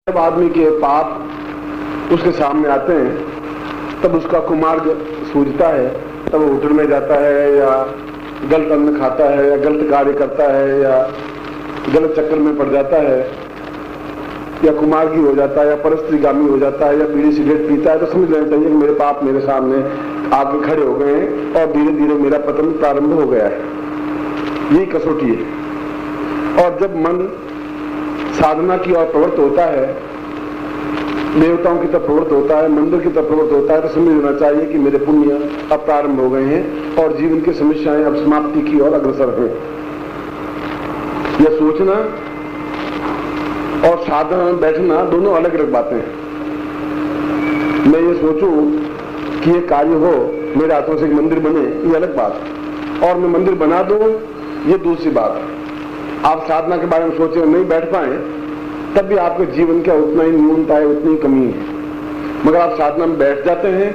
जब आदमी के पाप उसके सामने आते हैं तब उसका कुमार्ग सूझता है, तब वो होटल में जाता है या गलत अन्न खाता है या गलत कार्य करता है या गलत चक्कर में पड़ जाता है या कुमार्गी हो जाता है या परस्त्रीगामी हो जाता है या बीड़ी सिगरेट पीता है, तो समझ लेना चाहिए कि मेरे पाप मेरे सामने आके खड़े हो गए हैं और धीरे धीरे मेरा पतन प्रारंभ हो गया है। यही कसौटी है। और जब मन साधना की ओर प्रवृत्त होता है, देवताओं की तरफ प्रवृत्त होता है, मंदिर की तरफ प्रवृत्त होता है, तो समझ लेना चाहिए कि मेरे पुण्य अब प्रारंभ हो गए हैं और जीवन की समस्याएं अब समाप्ति की ओर अग्रसर हैं। यह सोचना और साधना बैठना दोनों अलग अलग बातें हैं। मैं ये सोचूं कि ये कार्य हो, मेरे हाथों से एक मंदिर बने, ये अलग बात, और मैं मंदिर बना दूं, ये दूसरी बात। आप साधना के बारे में सोचे नहीं बैठ पाए तब भी आपके जीवन का उतना ही न्यूनता है, उतनी कमी है। मगर आप साधना में बैठ जाते हैं,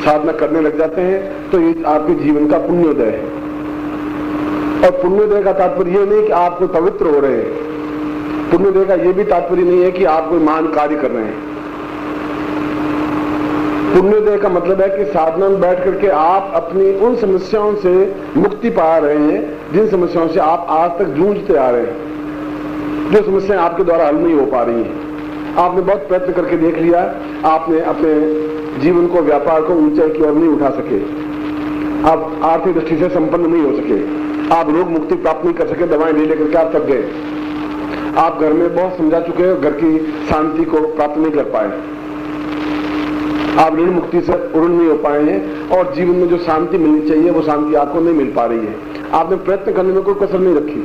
साधना करने लग जाते हैं, तो ये आपके जीवन का पुण्योदय है। और पुण्योदय का तात्पर्य यह नहीं कि आप कोई पवित्र हो रहे हैं, पुण्योदय का यह भी तात्पर्य नहीं है कि आप कोई महान कार्य कर रहे हैं। पुण्योदय का मतलब है कि साधना में बैठ करके आप अपनी उन समस्याओं से मुक्ति पा रहे हैं जिन समस्याओं से आप आज तक जूझते आ रहे हैं, जो समस्याएं आपके द्वारा हल नहीं हो पा रही हैं। आपने बहुत प्रयत्न करके देख लिया, आपने अपने जीवन को, व्यापार को ऊंचाई की ओर नहीं उठा सके, आप आर्थिक दृष्टि से संपन्न नहीं हो सके, आप रोग मुक्ति प्राप्त नहीं कर सके, दवाएं ले लेकर के आप थक गए, आप घर में बहुत समझा चुके हैं, घर की शांति को प्राप्त नहीं कर पाए, आप ऋण मुक्ति से उर्ण नहीं हो पाए हैं और जीवन में जो शांति मिलनी चाहिए वो शांति आपको नहीं मिल पा रही है। आपने प्रयत्न करने में कोई कसर नहीं रखी।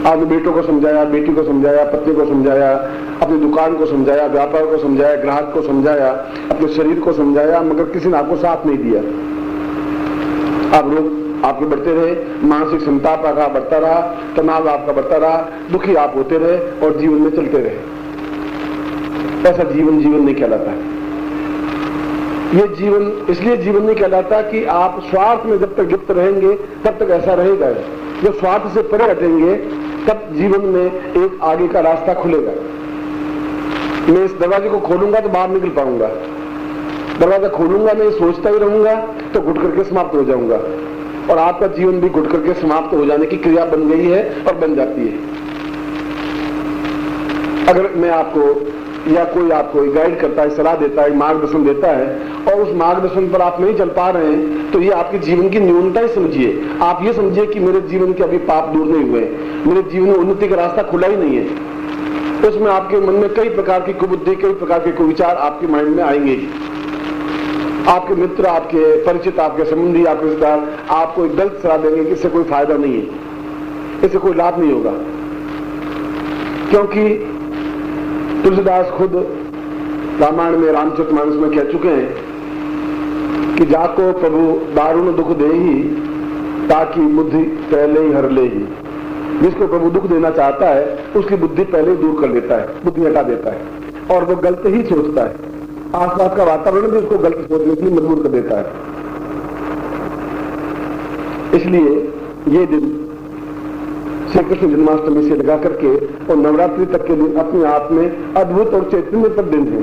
आपने बेटों को समझाया, बेटी को समझाया, पत्नी को समझाया, अपनी दुकान को समझाया, व्यापार को समझाया, ग्राहक को समझाया, अपने शरीर को समझाया, मगर किसी ने आपको साथ नहीं दिया। आप लोग आपके बढ़ते रहे, मानसिक संताप आपका बढ़ता रहा, तनाव आपका बढ़ता रहा, दुखी आप होते रहे और जीवन में चलते रहे। ऐसा जीवन जीवन नहीं कहलाता है। ये जीवन इसलिए जीवन नहीं कहलाता कि आप स्वार्थ में जब तक लिप्त रहेंगे तब तक ऐसा रहेगा। जब स्वार्थ से परे हटेंगे तब जीवन में एक आगे का रास्ता खुलेगा। मैं इस दरवाजे को खोलूंगा तो बाहर निकल पाऊंगा, दरवाजा खोलूंगा नहीं, सोचता ही रहूंगा तो घुट करके समाप्त हो जाऊंगा। और आपका जीवन भी घुट करके समाप्त हो जाने की क्रिया बन गई है और बन जाती है। अगर मैं आपको या कोई आपको गाइड करता है, सलाह देता है, मार्गदर्शन देता है और उस मार्गदर्शन पर आप नहीं चल पा रहे हैं, तो ये आपके जीवन की न्यूनता ही समझिए। आप ये समझिए कि मेरे जीवन के अभी पाप दूर नहीं हुए, मेरे जीवन में उन्नति का रास्ता खुला ही नहीं है। उसमें आपके मन में कई प्रकार की कुबुद्धि, कई प्रकार के कुविचार आपके माइंड में आएंगे। आपके मित्र, आपके परिचित, आपके संबंधी, आपके रिश्तेदार आपको एक गलत सलाह देंगे कि इससे कोई फायदा नहीं है, इससे कोई लाभ नहीं होगा। क्योंकि तुलसीदास खुद रामायण में, रामचरितमानस में कह चुके हैं कि जाको प्रभु दारुण दुख दे ही ताकि बुद्धि पहले ही हर ले ही। जिसको प्रभु दुख देना चाहता है उसकी बुद्धि पहले ही दूर कर देता है, बुद्धि हटा देता है और वो गलत ही सोचता है। आसपास का वातावरण भी उसको गलत सोचने के लिए मजबूर कर देता है। इसलिए ये दिन श्री कृष्ण जन्माष्टमी से लगा करके और नवरात्रि तक के दिन अपने आप में अद्भुत और चैतन्यप्रद दिन है।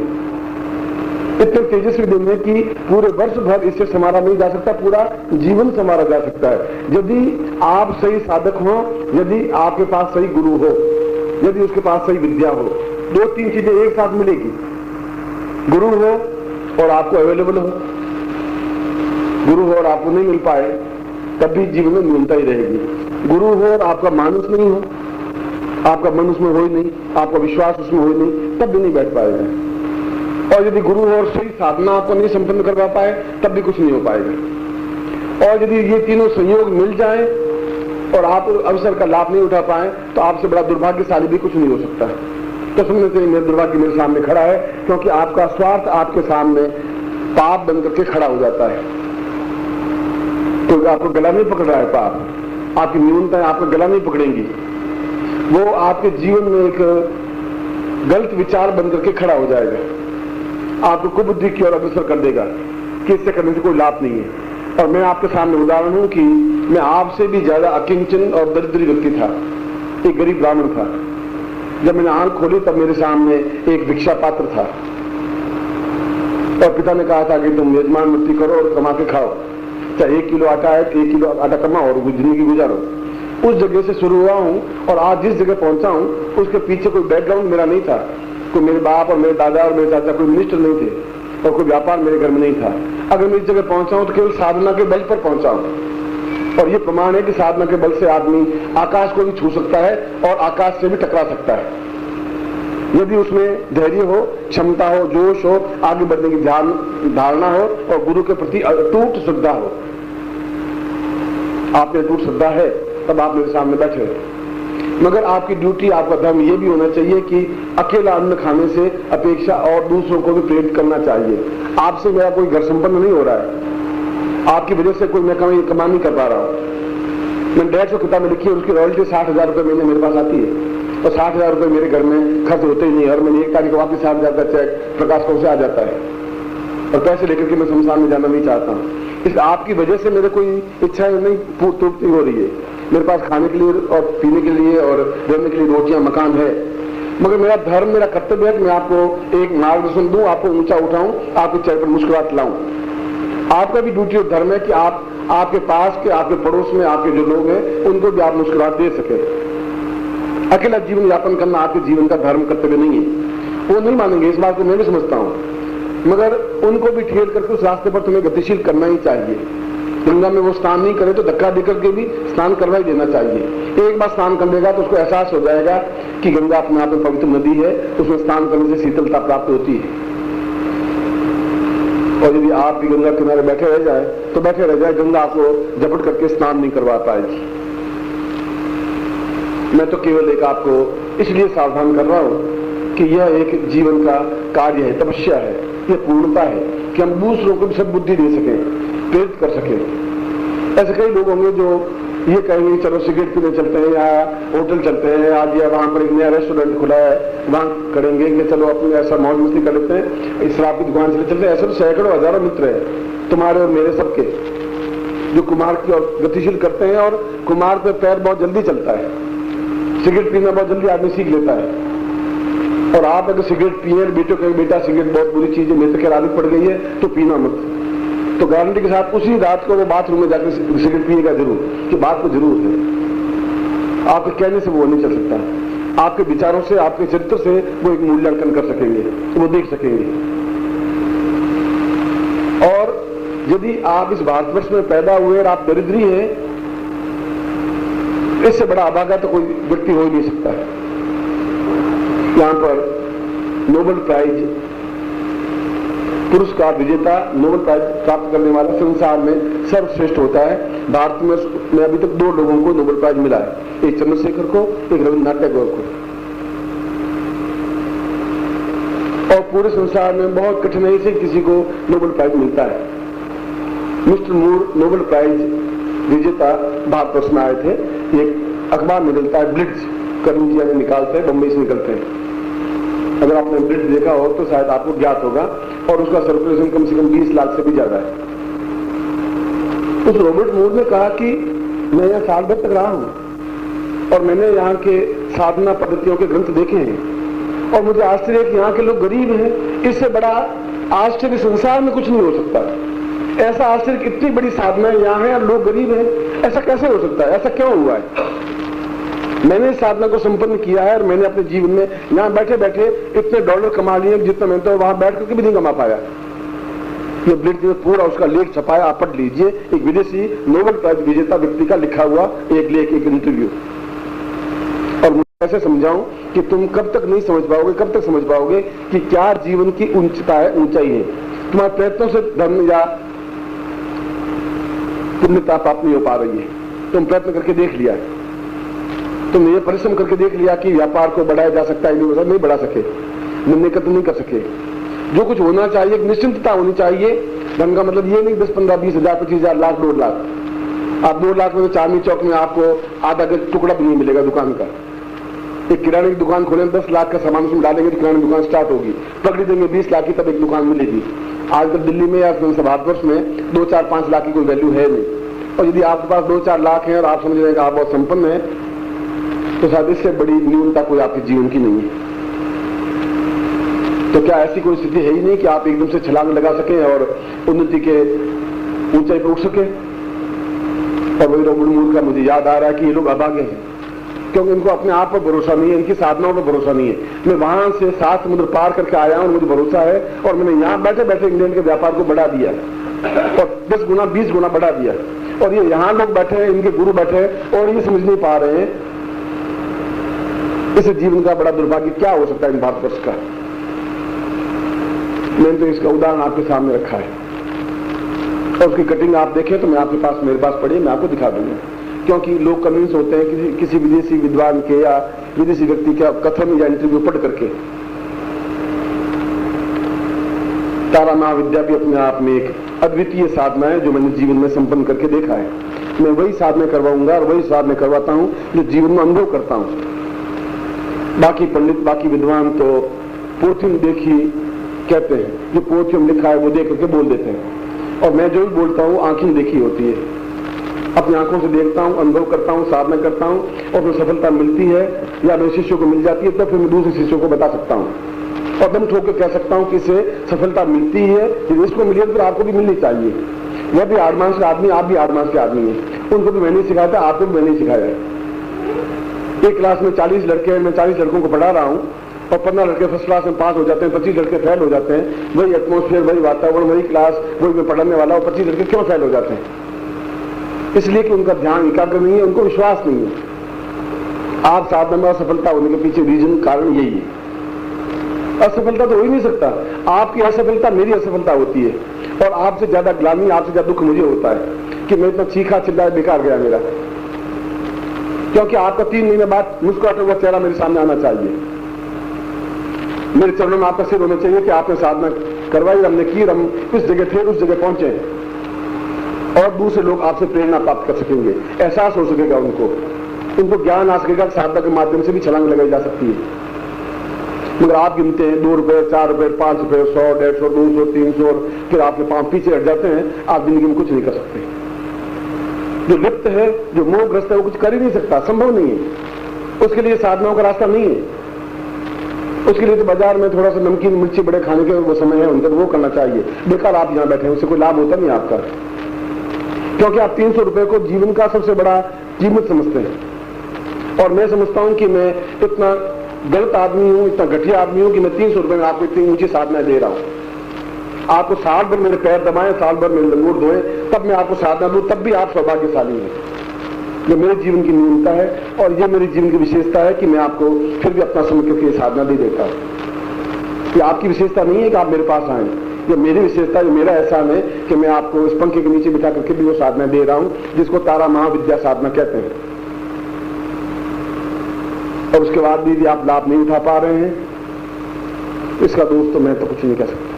इतने तेजस्वी दिन है कि पूरे वर्ष भर इससे संवारा नहीं जा सकता, पूरा जीवन संवारा जा सकता है यदि आप सही साधक हो, यदि आपके पास सही गुरु हो, यदि उसके पास सही विद्या हो। दो तीन चीजें एक साथ मिलेगी, गुरु हो और आपको अवेलेबल हो। गुरु हो और आपको नहीं मिल पाए तब भी जीवन में न्यूनता ही रहेगी। गुरु हो और आपका मानस नहीं हो, आपका मन उसमें हो ही नहीं, आपका विश्वास उसमें हो ही नहीं, तब भी नहीं बैठ पाएगा। और यदि गुरु हो और सही साधना आपको नहीं संपन्न करवा पाए तब भी कुछ नहीं हो पाएगा। और यदि ये तीनों संयोग मिल जाए और आप अवसर का लाभ नहीं उठा पाए तो आपसे बड़ा दुर्भाग्यशाली भी कुछ नहीं हो सकता। तो समझने से मेरा दुर्भाग्य मेरे सामने खड़ा है, क्योंकि आपका स्वार्थ आपके सामने पाप बन करके खड़ा हो जाता है। तो आपको गला नहीं पकड़ रहा है पाप, आपकी न्यूनताएं आपका गला नहीं पकड़ेंगी, वो आपके जीवन में एक गलत विचार बन करके खड़ा हो जाएगा, आपको कुबुद्धि की ओर अग्रसर कर देगा कि इससे करने से कोई लाभ नहीं है। और मैं आपके सामने उदाहरण हूं कि मैं आपसे भी ज्यादा अकिंचन और दरिद्री व्यक्ति था, एक गरीब ब्राह्मण था। जब मैंने आंख खोली तब मेरे सामने एक भिक्षा पात्र था और पिता ने कहा था कि तुम यजमान मस्ती करो और कमा के खाओ, चाहे 1 किलो आटा है 1 किलो आटा कमाओ और जिंदगी गुजारो। उस जगह से शुरू हुआ हूं और आज जिस जगह पहुंचा हूं उसके पीछे कोई बैकग्राउंड मेरा नहीं था। कोई मेरे बाप और मेरे दादा और मेरे चाचा कोई मिनिस्टर नहीं थे और कोई व्यापार मेरे घर में नहीं था। अगर मैं इस जगह पहुंचा हूं तो केवल साधना के बल पर पहुंचा हूं और ये प्रमाण है कि साधना के बल से आदमी आकाश को भी छू सकता है और आकाश से भी टकरा सकता है, यदि उसमें धैर्य हो, क्षमता हो, जोश हो, आगे बढ़ने की धारणा हो और गुरु के प्रति अटूट श्रद्धा हो। आप में अटूट श्रद्धा है तब आप मेरे सामने बैठे हो। मगर आपकी ड्यूटी, आपका धर्म ये भी होना चाहिए कि अकेला अन्न खाने से अपेक्षा और दूसरों को भी प्रेरित करना चाहिए। आपसे मेरा कोई घर संपन्न नहीं हो रहा है, आपकी वजह से कोई मैं कमा नहीं कर पा रहा हूं। मैंने 150 किताबें लिखी है, उसकी रॉयल्टी 60,000 रुपये महीने मेरे पास आती है और 60,000 रुपये मेरे घर में खर्च होते ही नहीं। हर महीने 1 तारीख को वापिस 60,000 का चेक प्रकाश कौर से आ जाता है और पैसे लेकर के मैं शमशान में जाना नहीं चाहता हूँ। इस आपकी वजह से मेरे कोई इच्छा नहीं पूर्ति हो रही है। मेरे पास खाने के लिए और पीने के लिए और रहने के लिए रोटियां, मकान है, मगर मेरा धर्म, मेरा कर्तव्य है कि मैं आपको एक मार्गदर्शन दूं, आपको ऊंचा उठाऊं, आपके चेहरे पर मुस्कुराहट लाऊं। आपका भी ड्यूटी और धर्म है कि आप आपके पास के, आपके पड़ोस में आपके जो लोग हैं उनको भी आप मुस्कुराहट दे सके। अकेला जीवन यापन करना आपके जीवन का धर्म कर्तव्य नहीं है। वो नहीं मानेंगे, इस बात को मैं भी समझता हूं, मगर उनको भी ठेल करके उस रास्ते पर तुम्हें गतिशील करना ही चाहिए। गंगा में वो स्नान नहीं करे तो धक्का देकर के भी स्नान करवा ही देना चाहिए। एक बार स्नान कर लेगा तो उसको एहसास हो जाएगा कि गंगा अपने आप में पवित्र नदी है, उसमें स्नान करने से शीतलता प्राप्त होती है। और यदि आप भी गंगा किनारे बैठे रह जाए तो बैठे रह जाए, गंगा आपको झपट करके स्नान नहीं करवा पाएगी। मैं तो केवल एक आपको इसलिए सावधान कर रहा हूं कि यह एक जीवन का कार्य है, तपस्या है, यह पूर्णता है कि हम दूसरों को भी सद्बुद्धि दे सकें, प्रेरित कर सकें। ऐसे कई लोग होंगे जो ये कहेंगे चलो सिगरेट पीने चलते हैं या होटल चलते हैं, आज या वहां पर एक नया रेस्टोरेंट खुला है वहां करेंगे कि चलो अपने ऐसा मौज मस्ती कर लेते हैं, शराब की दुकान चले चलते हैं। ऐसे तो सैकड़ों हजारों मित्र हैं तुम्हारे और मेरे सबके जो कुमार की और गतिशील करते हैं और कुमार पे पैर बहुत जल्दी चलता है। सिगरेट पीना बहुत जल्दी आदमी सीख लेता है और आप अगर सिगरेट पिए, बेटो कहे बेटा सिगरेट बहुत बुरी चीज है, मेरे तो खैर आदत पड़ गई है तो पीना मत, तो गारंटी के साथ उसी रात को वो बाथरूम में जाकर सिगरेट पिएगा जरूर, कि बात को जरूर है। आपके कहने से वो नहीं चल सकता, आपके विचारों से, आपके चरित्र से वो एक मूल्यांकन कर सकेंगे, वो देख सकेंगे। और यदि आप इस भारतवर्ष में पैदा हुए और आप दरिद्री हैं, इससे बड़ा अभागा तो कोई व्यक्ति हो ही नहीं सकता है। यहां पर नोबेल प्राइज पुरस्कार विजेता, नोबेल प्राइज प्राप्त करने वाला संसार में सर्वश्रेष्ठ होता है। भारत में अभी तक 2 लोगों को नोबेल प्राइज मिला है, एक चंद्रशेखर को, एक रविन्द्रनाथ टैगोर को। और पूरे संसार में बहुत कठिनाई से किसी को नोबेल प्राइज मिलता है। मिस्टर मूर नोबेल प्राइज विजेता भारतवर्ष में आए थे। एक अखबार निकलता है ब्लिट्ज, कर इंडिया में निकालते हैं, बम्बई से निकलते हैं। अगर आपने ब्लिट्ज देखा हो तो शायद आपको ज्ञात होगा, और उसका सर्कुलेशन कम से कम 20 लाख से भी ज्यादा है। उस रॉबर्ट मूर ने कहा कि मैं यहाँ साल भर तक रहा हूं और मैंने यहाँ के साधना पद्धतियों के ग्रंथ देखे हैं और मुझे आश्चर्य है कि यहाँ के लोग गरीब हैं। इससे बड़ा आश्चर्य संसार में कुछ नहीं हो सकता। ऐसा आश्चर्य कि इतनी बड़ी साधना यहाँ है और लोग गरीब हैं, ऐसा कैसे हो सकता है? ऐसा क्यों हुआ है? मैंने इस साधना को संपन्न किया है और मैंने अपने जीवन में यहाँ बैठे बैठे इतने डॉलर कमा लिए जितना मैं तो वहां बैठ करके भी नहीं कमा पाया। ये ब्लिट्ज में पूरा उसका लेख छपाया, आप पढ़ लीजिए, एक विदेशी नोबेल प्राइज विजेता व्यक्ति का लिखा हुआ एक लेख, एक इंटरव्यू। और मुझे ऐसे समझाऊं कि तुम कब तक नहीं समझ पाओगे, कब तक समझ पाओगे कि क्या जीवन की ऊंचता है, ऊंचाई है। तुम्हारे प्रयत्नों से धर्म या पुण्यता प्राप्त नहीं हो पा रही है। तुम प्रयत्न करके देख लिया, तुमने ये परिश्रम करके देख लिया कि व्यापार को बढ़ाया जा सकता है, नहीं बढ़ा सके, निम्नलिखित नहीं कर सके। जो कुछ होना चाहिए, निश्चिंतता होनी चाहिए। धन का मतलब ये नहीं 10, 15, 20 हजार, 25 हजार, लाख, 2 लाख। आप 2 लाख में चांदनी चौक में आपको आधा का टुकड़ा भी नहीं मिलेगा दुकान का। एक किराने की दुकान खोलें, 10 लाख का सामान उसमें डालेंगे तो किराने की दुकान स्टार्ट होगी। पकड़ी देंगे 20 लाख की, तब एक दुकान मिलेगी। आजकल दिल्ली में या भारतवर्ष में 2, 4, 5 लाख की कोई वैल्यू है नहीं। और यदि आपके पास 2, 4 लाख है और आप समझ रहे हैं कि आप बहुत संपन्न है, तो शायद इससे बड़ी न्यूनता कोई आपके जीवन की नहीं है। तो क्या ऐसी कोई स्थिति है ही नहीं कि आप एकदम से छलांग लगा सकें और उन्नति के ऊंचाई पर उठ सके? और वही रॉबर्ट मूर का मुझे याद आ रहा है कि ये लोग अभागे हैं, क्योंकि इनको अपने आप पर भरोसा नहीं है, इनकी साधनाओं पर भरोसा नहीं है। मैं वहां से 7 समुद्र पार करके आया हूं, मुझे भरोसा है, और मैंने यहां बैठे बैठे इंग्लैंड के व्यापार को बढ़ा दिया और 10 गुना 20 गुना बढ़ा दिया। और ये यहां लोग बैठे हैं, इनके गुरु बैठे हैं और ये समझ नहीं पा रहे हैं। इस जीवन का बड़ा दुर्भाग्य क्या हो सकता है इन भारतवर्ष का? मैंने तो इसका उदाहरण आपके सामने रखा है और उसकी कटिंग आप देखें तो मैं आपके पास, मेरे पास पड़ी, मैं आपको दिखा दूंगा। क्योंकि लोग कन्विंस होते हैं किसी विदेशी विद्वान के या विदेशी व्यक्ति का कथन या इंटरव्यू पढ़ करके। तारा महाविद्या भी अपने आप में एक अद्वितीय साधना है जो मैंने जीवन में संपन्न करके देखा है। मैं वही साधना करवाऊंगा और वही साधना करवाता हूं जो जीवन में अनुभव करता हूं। बाकी पंडित, बाकी विद्वान तो पोथी में देखी कहते हैं, जो पोथी में लिखा है वो देख करके बोल देते हैं, और मैं जो भी बोलता हूं आंखें देखी होती है, अपनी आंखों से देखता हूं, अनुभव करता हूं, साधना करता हूं, और जो सफलता मिलती है या मेरे शिष्यों को मिल जाती है तब फिर मैं दूसरे शिष्यों को बता सकता हूं और दम ठोक के कह सकता हूं कि इसे सफलता मिलती है, इसको मिली है तो आपको भी मिलनी चाहिए। वह भी आडमांस के आदमी, आप भी आडमांस के आदमी हैं, उनको भी मैंने सिखाया था, आपको भी मैंने सिखाया है। एक क्लास में 40 लड़के हैं, मैं 40 लड़कों को पढ़ा रहा हूं और 15 लड़के फर्स्ट क्लास में पास हो जाते हैं, 25 लड़के फेल हो जाते हैं। वही एटमोस्फेयर, वही वातावरण, वही क्लास, वही मैं पढ़ाने वाला, और 25 लड़के क्यों फेल हो जाते हैं? इसलिए कि उनका ध्यान एकाग्र नहीं है, उनको विश्वास नहीं है। आप साधना में असफलता होने के पीछे रीजन, कारण यही है। असफलता तो हो ही नहीं सकता। आपकी असफलता मेरी असफलता होती है, और आपसे ज्यादा ग्लानि, आपसे ज्यादा दुख मुझे होता है कि मैं इतना चीखा चिल्लाया, बेकार गया मेरा। क्योंकि आपका 3 महीने बाद मुस्कुराता हुआ चेहरा मेरे सामने आना चाहिए, मेरे चरणों में आपका सिर होना चाहिए कि आपने साधना करवाई, हमने की, हम इस जगह थे, उस जगह पहुंचे, और दूसरे लोग आपसे प्रेरणा प्राप्त कर सकेंगे, एहसास हो सकेगा उनको ज्ञान आ सकेगा। साधना के माध्यम से भी छलांग लगाई जा सकती है। मगर आप गिनते हैं 2 रुपए, 4 रुपए, 5 रुपए, 100, 150, 200, 300, और फिर आपके पांव पीछे हट जाते हैं। आप जिंदगी में कुछ नहीं कर सकते। जो लिप्त है, जो मोहग्रस्त है, वो कुछ कर ही नहीं सकता, संभव नहीं है। उसके लिए साधनाओं का रास्ता नहीं है। उसके लिए तो बाजार में थोड़ा सा नमकीन मिर्ची बड़े खाने के वो समय है उनका, वो करना चाहिए। बेकार आप यहां बैठे हैं, उससे कोई लाभ होता नहीं आपका, क्योंकि आप 300 रुपए को जीवन का सबसे बड़ा कीमत समझते हैं। और मैं समझता हूं कि मैं इतना गलत आदमी हूं, इतना घटिया आदमी हूं कि मैं 300 रुपए में आपको इतनी ऊंची साधना दे रहा हूं। आपको साल भर मेरे पैर दबाएं, साल भर मेरे लंगोट धोएं, तब मैं आपको साधना दूं, तब भी आप सौभाग्यशाली हैं। ये मेरे जीवन की न्यूनता है और ये मेरे जीवन की विशेषता है कि मैं आपको फिर भी अपना समय करके साधना दे देता हूं। ये आपकी विशेषता नहीं है कि आप मेरे पास आए, ये मेरी विशेषता, ये मेरा एहसान है कि मैं आपको इस पंखे के नीचे बिठा करके भी वो साधना दे रहा हूं जिसको तारा महाविद्या साधना कहते हैं। और उसके बाद भी आप लाभ नहीं उठा पा रहे हैं, इसका दोष तो मैं तो कुछ नहीं कह सकता।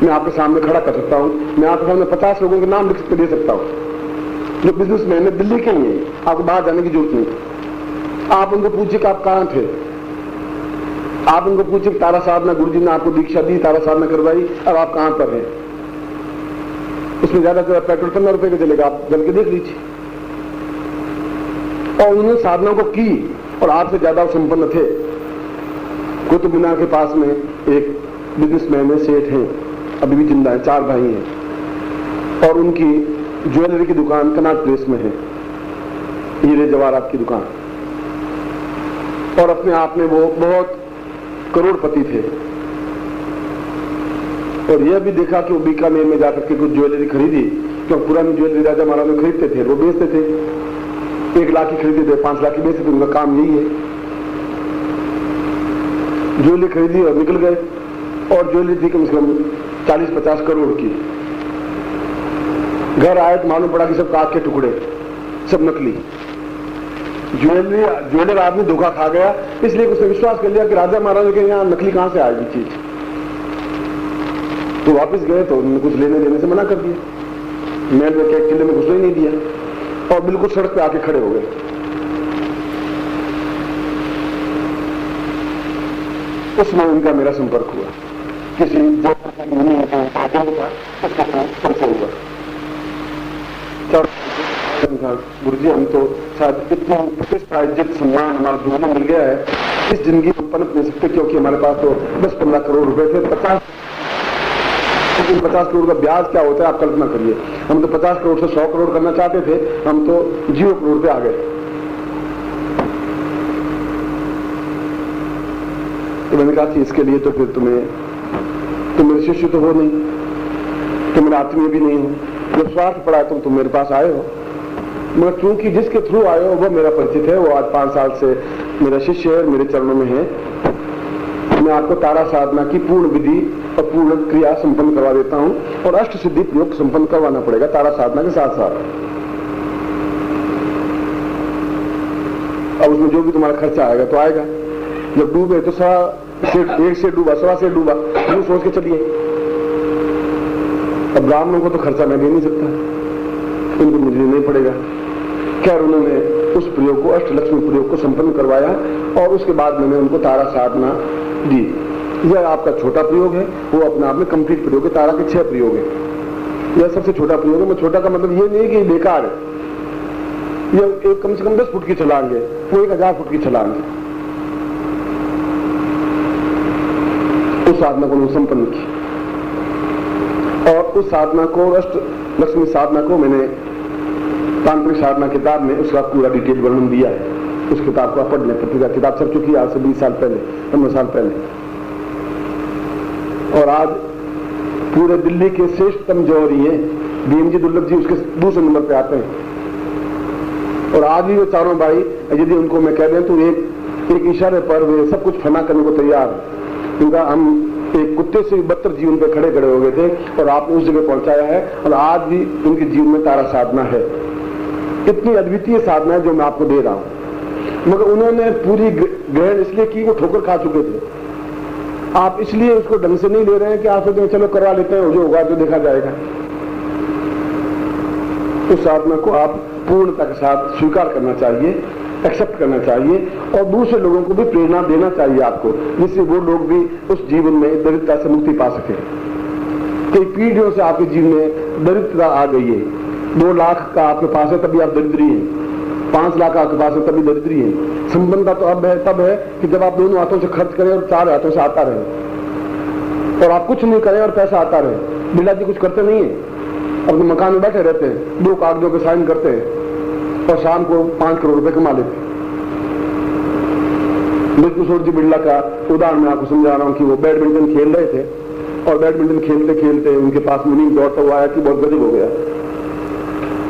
मैं आपके सामने खड़ा कर सकता हूं, मैं आपके सामने 50 लोगों के नाम लिख के दे सकता हूं जो बिजनेसमैन है, दिल्ली के ही है, आपको बाहर जाने की जरूरत नहीं। आप उनको पूछिए कि आप कहां थे, आप उनको पूछिए तारा साधना गुरु जी ने आपको दीक्षा दी, तारा साधना करवाई, अब आप कहां पर हैं। उसमें ज्यादा से ज्यादा पेट्रोल 15 रुपए का चलेगा, आप चल के देख लीजिए। और उन्होंने साधना को की और आपसे ज्यादा संपन्न थे। कुतुब मीनार के पास में एक बिजनेसमैन है, सेठ हैं, अभी भी जिंदा है, 4 भाई हैं, और उनकी ज्वेलरी की दुकान कनॉट प्लेस में है, हीरे जवाहरात की दुकान, और अपने आप में वो बहुत करोड़पति थे। और यह भी देखा कि वो बीकानेर में जाकर के कुछ ज्वेलरी खरीदी, क्योंकि पुरानी ज्वेलरी राजा महाराजा खरीदते थे, वो बेचते थे। 1 लाख की खरीदते थे, 5 लाख की बेचते थे, उनका काम यही है। ज्वेलरी खरीदी और निकल गए, और ज्वेलरी थी कम से कम 40-50 करोड़ की। घर आए तो मालूम पड़ा कि सब कांच के टुकड़े, सब नकली ज्वेलर आदमी धोखा खा गया, इसलिए उसने विश्वास कर लिया कि राजा महाराजा के यहाँ नकली कहां से आएगी चीज। तो वापस गए तो उन्होंने कुछ लेने देने से मना कर दिया, महल में के किले में घुसने ही नहीं दिया, और बिल्कुल सड़क पे आके खड़े हो गए। उसमें उनका मेरा संपर्क हुआ, किसी जो हुआ गुरु जी हम तो शायद इतना प्रतिष्ठा इज्जत सम्मान हमारा जीवन में मिल गया है, इस जिंदगी में पनप नहीं सकते, क्योंकि हमारे पास तो 10-15 करोड़ रुपए थे। 50 करोड़ का ब्याज क्या होता है आप कल्पना करिए। हम तो 50 करोड़ से 100 करोड़ करना चाहते थे, हम तो 0 करोड़ पे आ गए। तो मैंने कहा कि इसके लिए तो फिर तुम मेरे शिष्य तो हो नहीं, तुम मेरे आत्मीय भी नहीं हो, जब स्वार्थ पड़ा है तुम मेरे पास आए हो। मगर चूंकि जिसके थ्रू आए हो वो मेरा परिचित है, वो आज 5 साल से मेरा शिष्य है, मेरे चरणों में है। मैं आपको तारा साधना की पूर्ण विधि और पूर्ण क्रिया संपन्न करवा देता हूं, और अष्ट सिद्धि प्रयोग संपन्न करवाना पड़ेगा तारा साधना के साथ साथ। अब उसमें जो भी तुम्हारा खर्चा आएगा तो आएगा, जब डूबे तो 1 से डूबा 1.25 से डूबा, यूं सोच के चलिए। अब ब्राह्मणों को तो खर्चा मैं दे नहीं सकता, उनको मुझे नहीं पड़ेगा। खैर उन्होंने उस प्रयोग को, अष्टलक्ष्मी प्रयोग को संपन्न करवाया, और उसके बाद मैंने उनको तारा साधना दी। यह आपका छोटा प्रयोग है, वो अपने आप में कंप्लीट प्रयोग है। तारा के 6 प्रयोग है, यह सबसे छोटा प्रयोग है। मैं छोटा का मतलब ये नहीं कि बेकार है, यह एक कम से कम 10 फुट की छलांग है, वो 1000 फुट की छलांग है। उस साधना को मैंने संपन्न की, और उस साधना को, अष्ट लक्ष्मी साधना को मैंने तांत्रिक साधना किताब में उसका पूरा डिटेल वर्णन दिया है। उस किताब को आप पढ़ लें, पत्रिका किताब छप चुकी है आज से 20 साल पहले, 15 साल पहले। और आज पूरे दिल्ली के श्रेष्ठतम जौहरी हैं भीमजी दुर्लभ जी, उसके दूसरे नंबर पे आते हैं। और आज भी वो चारों भाई, यदि उनको मैं कह दें तो एक इशारे पर वे सब कुछ फना करने को तैयार है। क्योंकि हम एक कुत्ते से 72 जीवन पे खड़े हो गए थे, और आपने उस जगह पहुंचाया है, और आज भी उनके जीवन में तारा साधना है। इतनी अद्वितीय साधना है जो मैं आपको दे रहा हूं, मगर उन्होंने पूरी ग्रहण इसलिए की, वो ठोकर खा चुके थे। आप इसलिए उसको ढंग से नहीं ले रहे हैं कि आप सोचते हैं चलो करवा लेते हैं, जो होगा जो देखा जाएगा। उस साधना को आप पूर्णता के साथ स्वीकार करना चाहिए, एक्सेप्ट करना चाहिए, और दूसरे लोगों को भी प्रेरणा देना चाहिए आपको, जिससे वो लोग भी उस जीवन में दरिद्रता से मुक्ति पा सके। कई पीढ़ियों से आपके जीवन में दरिद्रता आ गई है। 2 लाख का आपके पास है तभी आप दरिद्री हैं, 5 लाख आपके पास है तभी दरिद्री है। संबंधता तो तब है कि जब आप दोनों हाथों से खर्च करें और 4 हाथों से आता रहे, और आप कुछ नहीं करें और पैसा आता रहे। बिरला जी कुछ करते नहीं है, अपने मकान में बैठे रहते हैं, 2 कागजों पे साइन करते हैं, और शाम को 5 करोड़ रुपए कमा लेते हैं। मृत्युशोर जी बिरला का उदाहरण मैं आपको समझा रहा हूं कि वो बैडमिंटन खेल रहे थे, और बैडमिंटन खेलते खेलते उनके पास मुनीम दौड़ता हुआ आया कि बहुत गजब हो गया,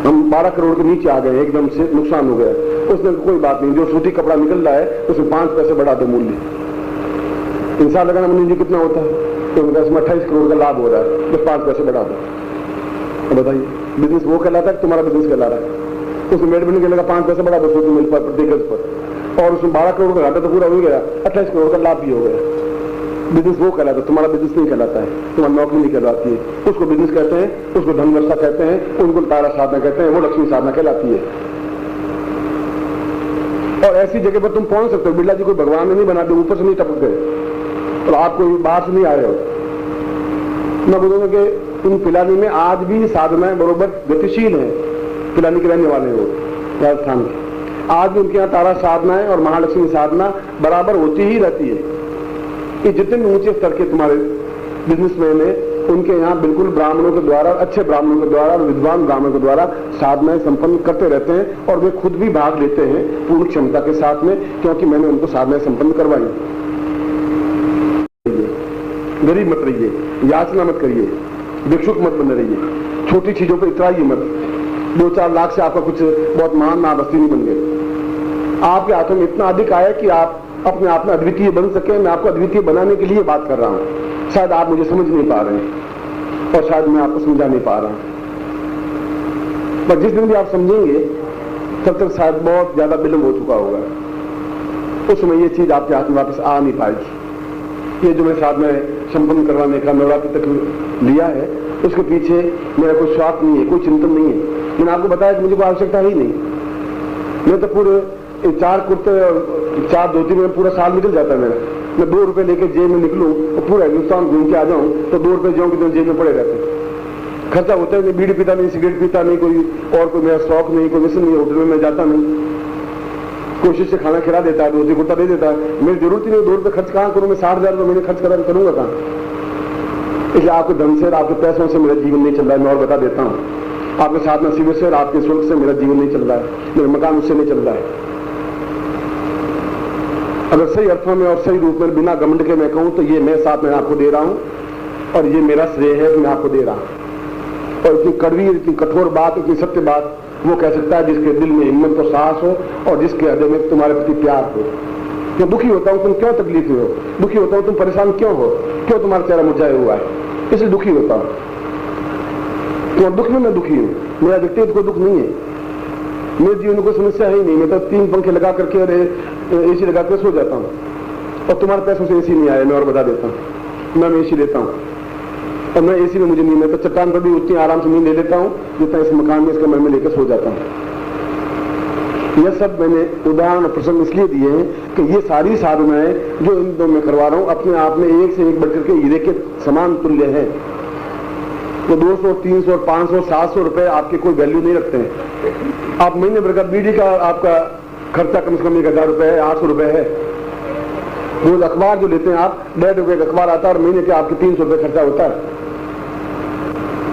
हम 12 करोड़ के नीचे आ गए, एकदम से नुकसान हो गया। उसने कोई बात नहीं, जो सूती कपड़ा निकल रहा है उसमें 5 पैसे बढ़ा दो मूल्य। इंसान लगाना मुनीम जी कितना होता है, तो उनका इसमें 28 करोड़ का लाभ हो रहा है, बस 5 पैसे बढ़ा दो। बताइए बिजनेस वो कहलाता है, तुम्हारा बिजनेस कहला रहा है। उसमें बैडमिंटन खेलने का 5 पैसे बढ़ा दो सूती मिल पर प्रति गज पर, और उसमें 12 करोड़ का घाटा तो पूरा हो गया, 28 करोड़ का लाभ भी हो गया। बिजनेस वो कहलाता है, तुम्हारा बिजनेस नहीं कहलाता है, तुम्हारी नौकरी नहीं कहलाती है। उसको बिजनेस कहते हैं, उसको धन वर्षा कहते हैं, उनको तारा साधना कहते हैं, वो लक्ष्मी साधना कहलाती है। और ऐसी जगह पर तुम पहुंच सकते हो। बिरला जी कोई भगवान ने नहीं बना दिया, ऊपर से नहीं टपक गए, और आप कोई बाहर से नहीं आए हो। मैं बोलूंगा कि उन पिलानी में आज भी साधनाएं बरोबर गतिशील है। पिलानी के रहने वाले हो राजस्थान के, आज भी उनके यहाँ तारा साधनाएं और महालक्ष्मी साधना बराबर होती ही रहती है। कि जितने ऊंचे स्तर के तुम्हारे बिजनेसमैन है, उनके यहाँ बिल्कुल ब्राह्मणों के द्वारा, अच्छे ब्राह्मणों के द्वारा, विद्वान ब्राह्मणों के द्वारा साधनाएं संपन्न करते रहते हैं, और वे खुद भी भाग लेते हैं पूर्ण क्षमता के साथ में, क्योंकि मैंने उनको साधनाएं संपन्न करवाई। गरीब मत रहिए, याचना मत करिए, भिक्षुक मत बने रहिए, छोटी चीजों पर इतराइए मत। 2-4 लाख से आपका कुछ बहुत महान महाबस्ती नहीं बन गए। आपके हाथों में इतना अधिक आया कि आप अपने आप में अद्वितीय बन सके। मैं आपको अद्वितीय बनाने के लिए बात कर रहा हूं। शायद आप मुझे समझ नहीं पा रहे हैं, और शायद मैं आपको समझा नहीं पा रहा हूं, पर जिस दिन भी आप समझेंगे तब तक शायद बहुत ज्यादा विलंब हो चुका होगा। उस समय ये चीज आपके हाथ में वापस आ नहीं पाएगी। ये जो मैं साधना संपन्न करवाने का नवरात्रि तक लिया है, उसके पीछे मेरा कोई स्वार्थ नहीं है, कोई चिंतन नहीं है। मैंने आपको बताया कि मुझे कोई आवश्यकता ही नहीं। मैं तो पूरे 4 कुर्ते और 4 धोती में पूरा साल निकल जाता है मेरा। मैं 2 रुपए लेके जेब में निकलूं और पूरा हिंदुस्तान घूम के आ जाऊं तो 2 रुपए जो कि जेब में पड़े रहते। खर्चा होता है नहीं, बीड़ी पीता नहीं, सिगरेट पीता नहीं, कोई मेरा शौक नहीं, कोई व्यसन नहीं, होटल में मैं जाता नहीं, कोशिश से खाना खिला देता है, रोटी कुर्ता दे देता है, मेरी जरूरत ही नहीं 2 रुपये खर्च कहाँ करूँ, मैं 60,000 रुपये महीने खर्च करूंगा कहाँ। इसलिए आपके धन से और आपके पैसों से मेरा जीवन नहीं चल रहा है। मैं और बता देता हूँ, आपके साधना शिविर से और आपके शुल्क से मेरा जीवन नहीं चल रहा है, मेरा मकान उससे नहीं चल रहा है। अगर सही अर्थों में और सही रूप में बिना घमंड के मैं कहूं तो ये मैं साथ में आपको दे रहा हूं और ये मेरा श्रेय है, मैं आपको दे रहा हूं। और इतनी कड़वी, इतनी कठोर बात, इतनी सत्य बात वो कह सकता है जिसके दिल में हिम्मत और साहस हो और जिसके हृदय में तुम्हारे प्रति प्यार हो। मैं दुखी होता हूं, तुम क्यों तकलीफ में हो, दुखी होता हूं, तुम परेशान क्यों हो, क्यों तुम्हारा चेहरा मुरझाया हुआ है, इसलिए दुखी होता हूं। तो दुख में मैं दुखी हूं, मेरा व्यक्तिगत कोई दुख नहीं है, मेरे जीवन में कोई समस्या है ही नहीं। मैं तो 3 पंखे लगा करके और एसी लगा कर सो जाता हूं और तुम्हारे पैसों से एसी नहीं आया। मैं और बता देता हूं, मैं एसी लेता हूं और मैं एसी में मुझे नींद, मैं तो चट्टान पर भी उतनी आराम से नींद ले लेता हूं जितना इस मकान में, इस कमरे में लेकर सो जाता हूं। यह सब मैंने उदाहरण प्रसंग इसलिए दिए हैं कि ये सारी साधनाएं जो इन दो में करवा रहा हूं अपने आप में एक से एक बढ़कर के हीरे के समान तुल्य है। तो 200, 300, 500, 700 रुपए आपके कोई वैल्यू नहीं रखते हैं। आप महीने भर का बीडी का आपका खर्चा कम से कम 1000 रुपए है, 800 रुपए है। रोज अखबार जो लेते हैं आप, 1.5 रुपए का अखबार आता है और महीने के आपके 300 रुपए खर्चा होता है।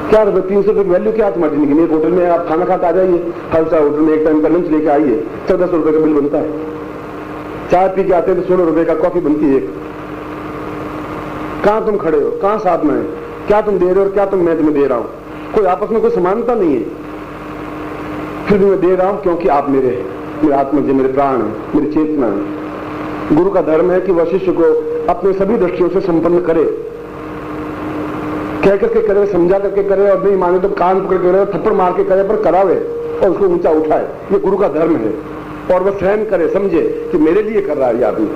क्या रुपए 300 रुपए की वैल्यू क्या तुम्हारी जिंदगी में? एक होटल में आप खाना खाते आ जाइए, खालसा होटल में एक टाइम का लंच लेके आइए, 1400 रुपए का बिल बनता है। चाय पी के आते हैं तो 16 रुपए का कॉफी बनती है। कहां तुम खड़े हो, कहां साथ में है, क्या तुम दे रहे हो और क्या मैं तुम्हें दे रहा हूं? कोई आपस में कोई समानता नहीं है, फिर भी मैं दे रहा हूं क्योंकि आप मेरे हैं, मेरे आत्मा जी, मेरे प्राण है, मेरी चेतना है। गुरु का धर्म है कि वह शिष्य को अपने सभी दृष्टियों से संपन्न करे, कह करके करे, समझा करके करे, और नहीं माने तो कान पकड़ के करे, थप्पड़ मार के करे, पर करावे और उसको ऊंचा उठाए। ये गुरु का धर्म है। और वह सहन करे, समझे कि मेरे लिए कर रहा है ये आदमी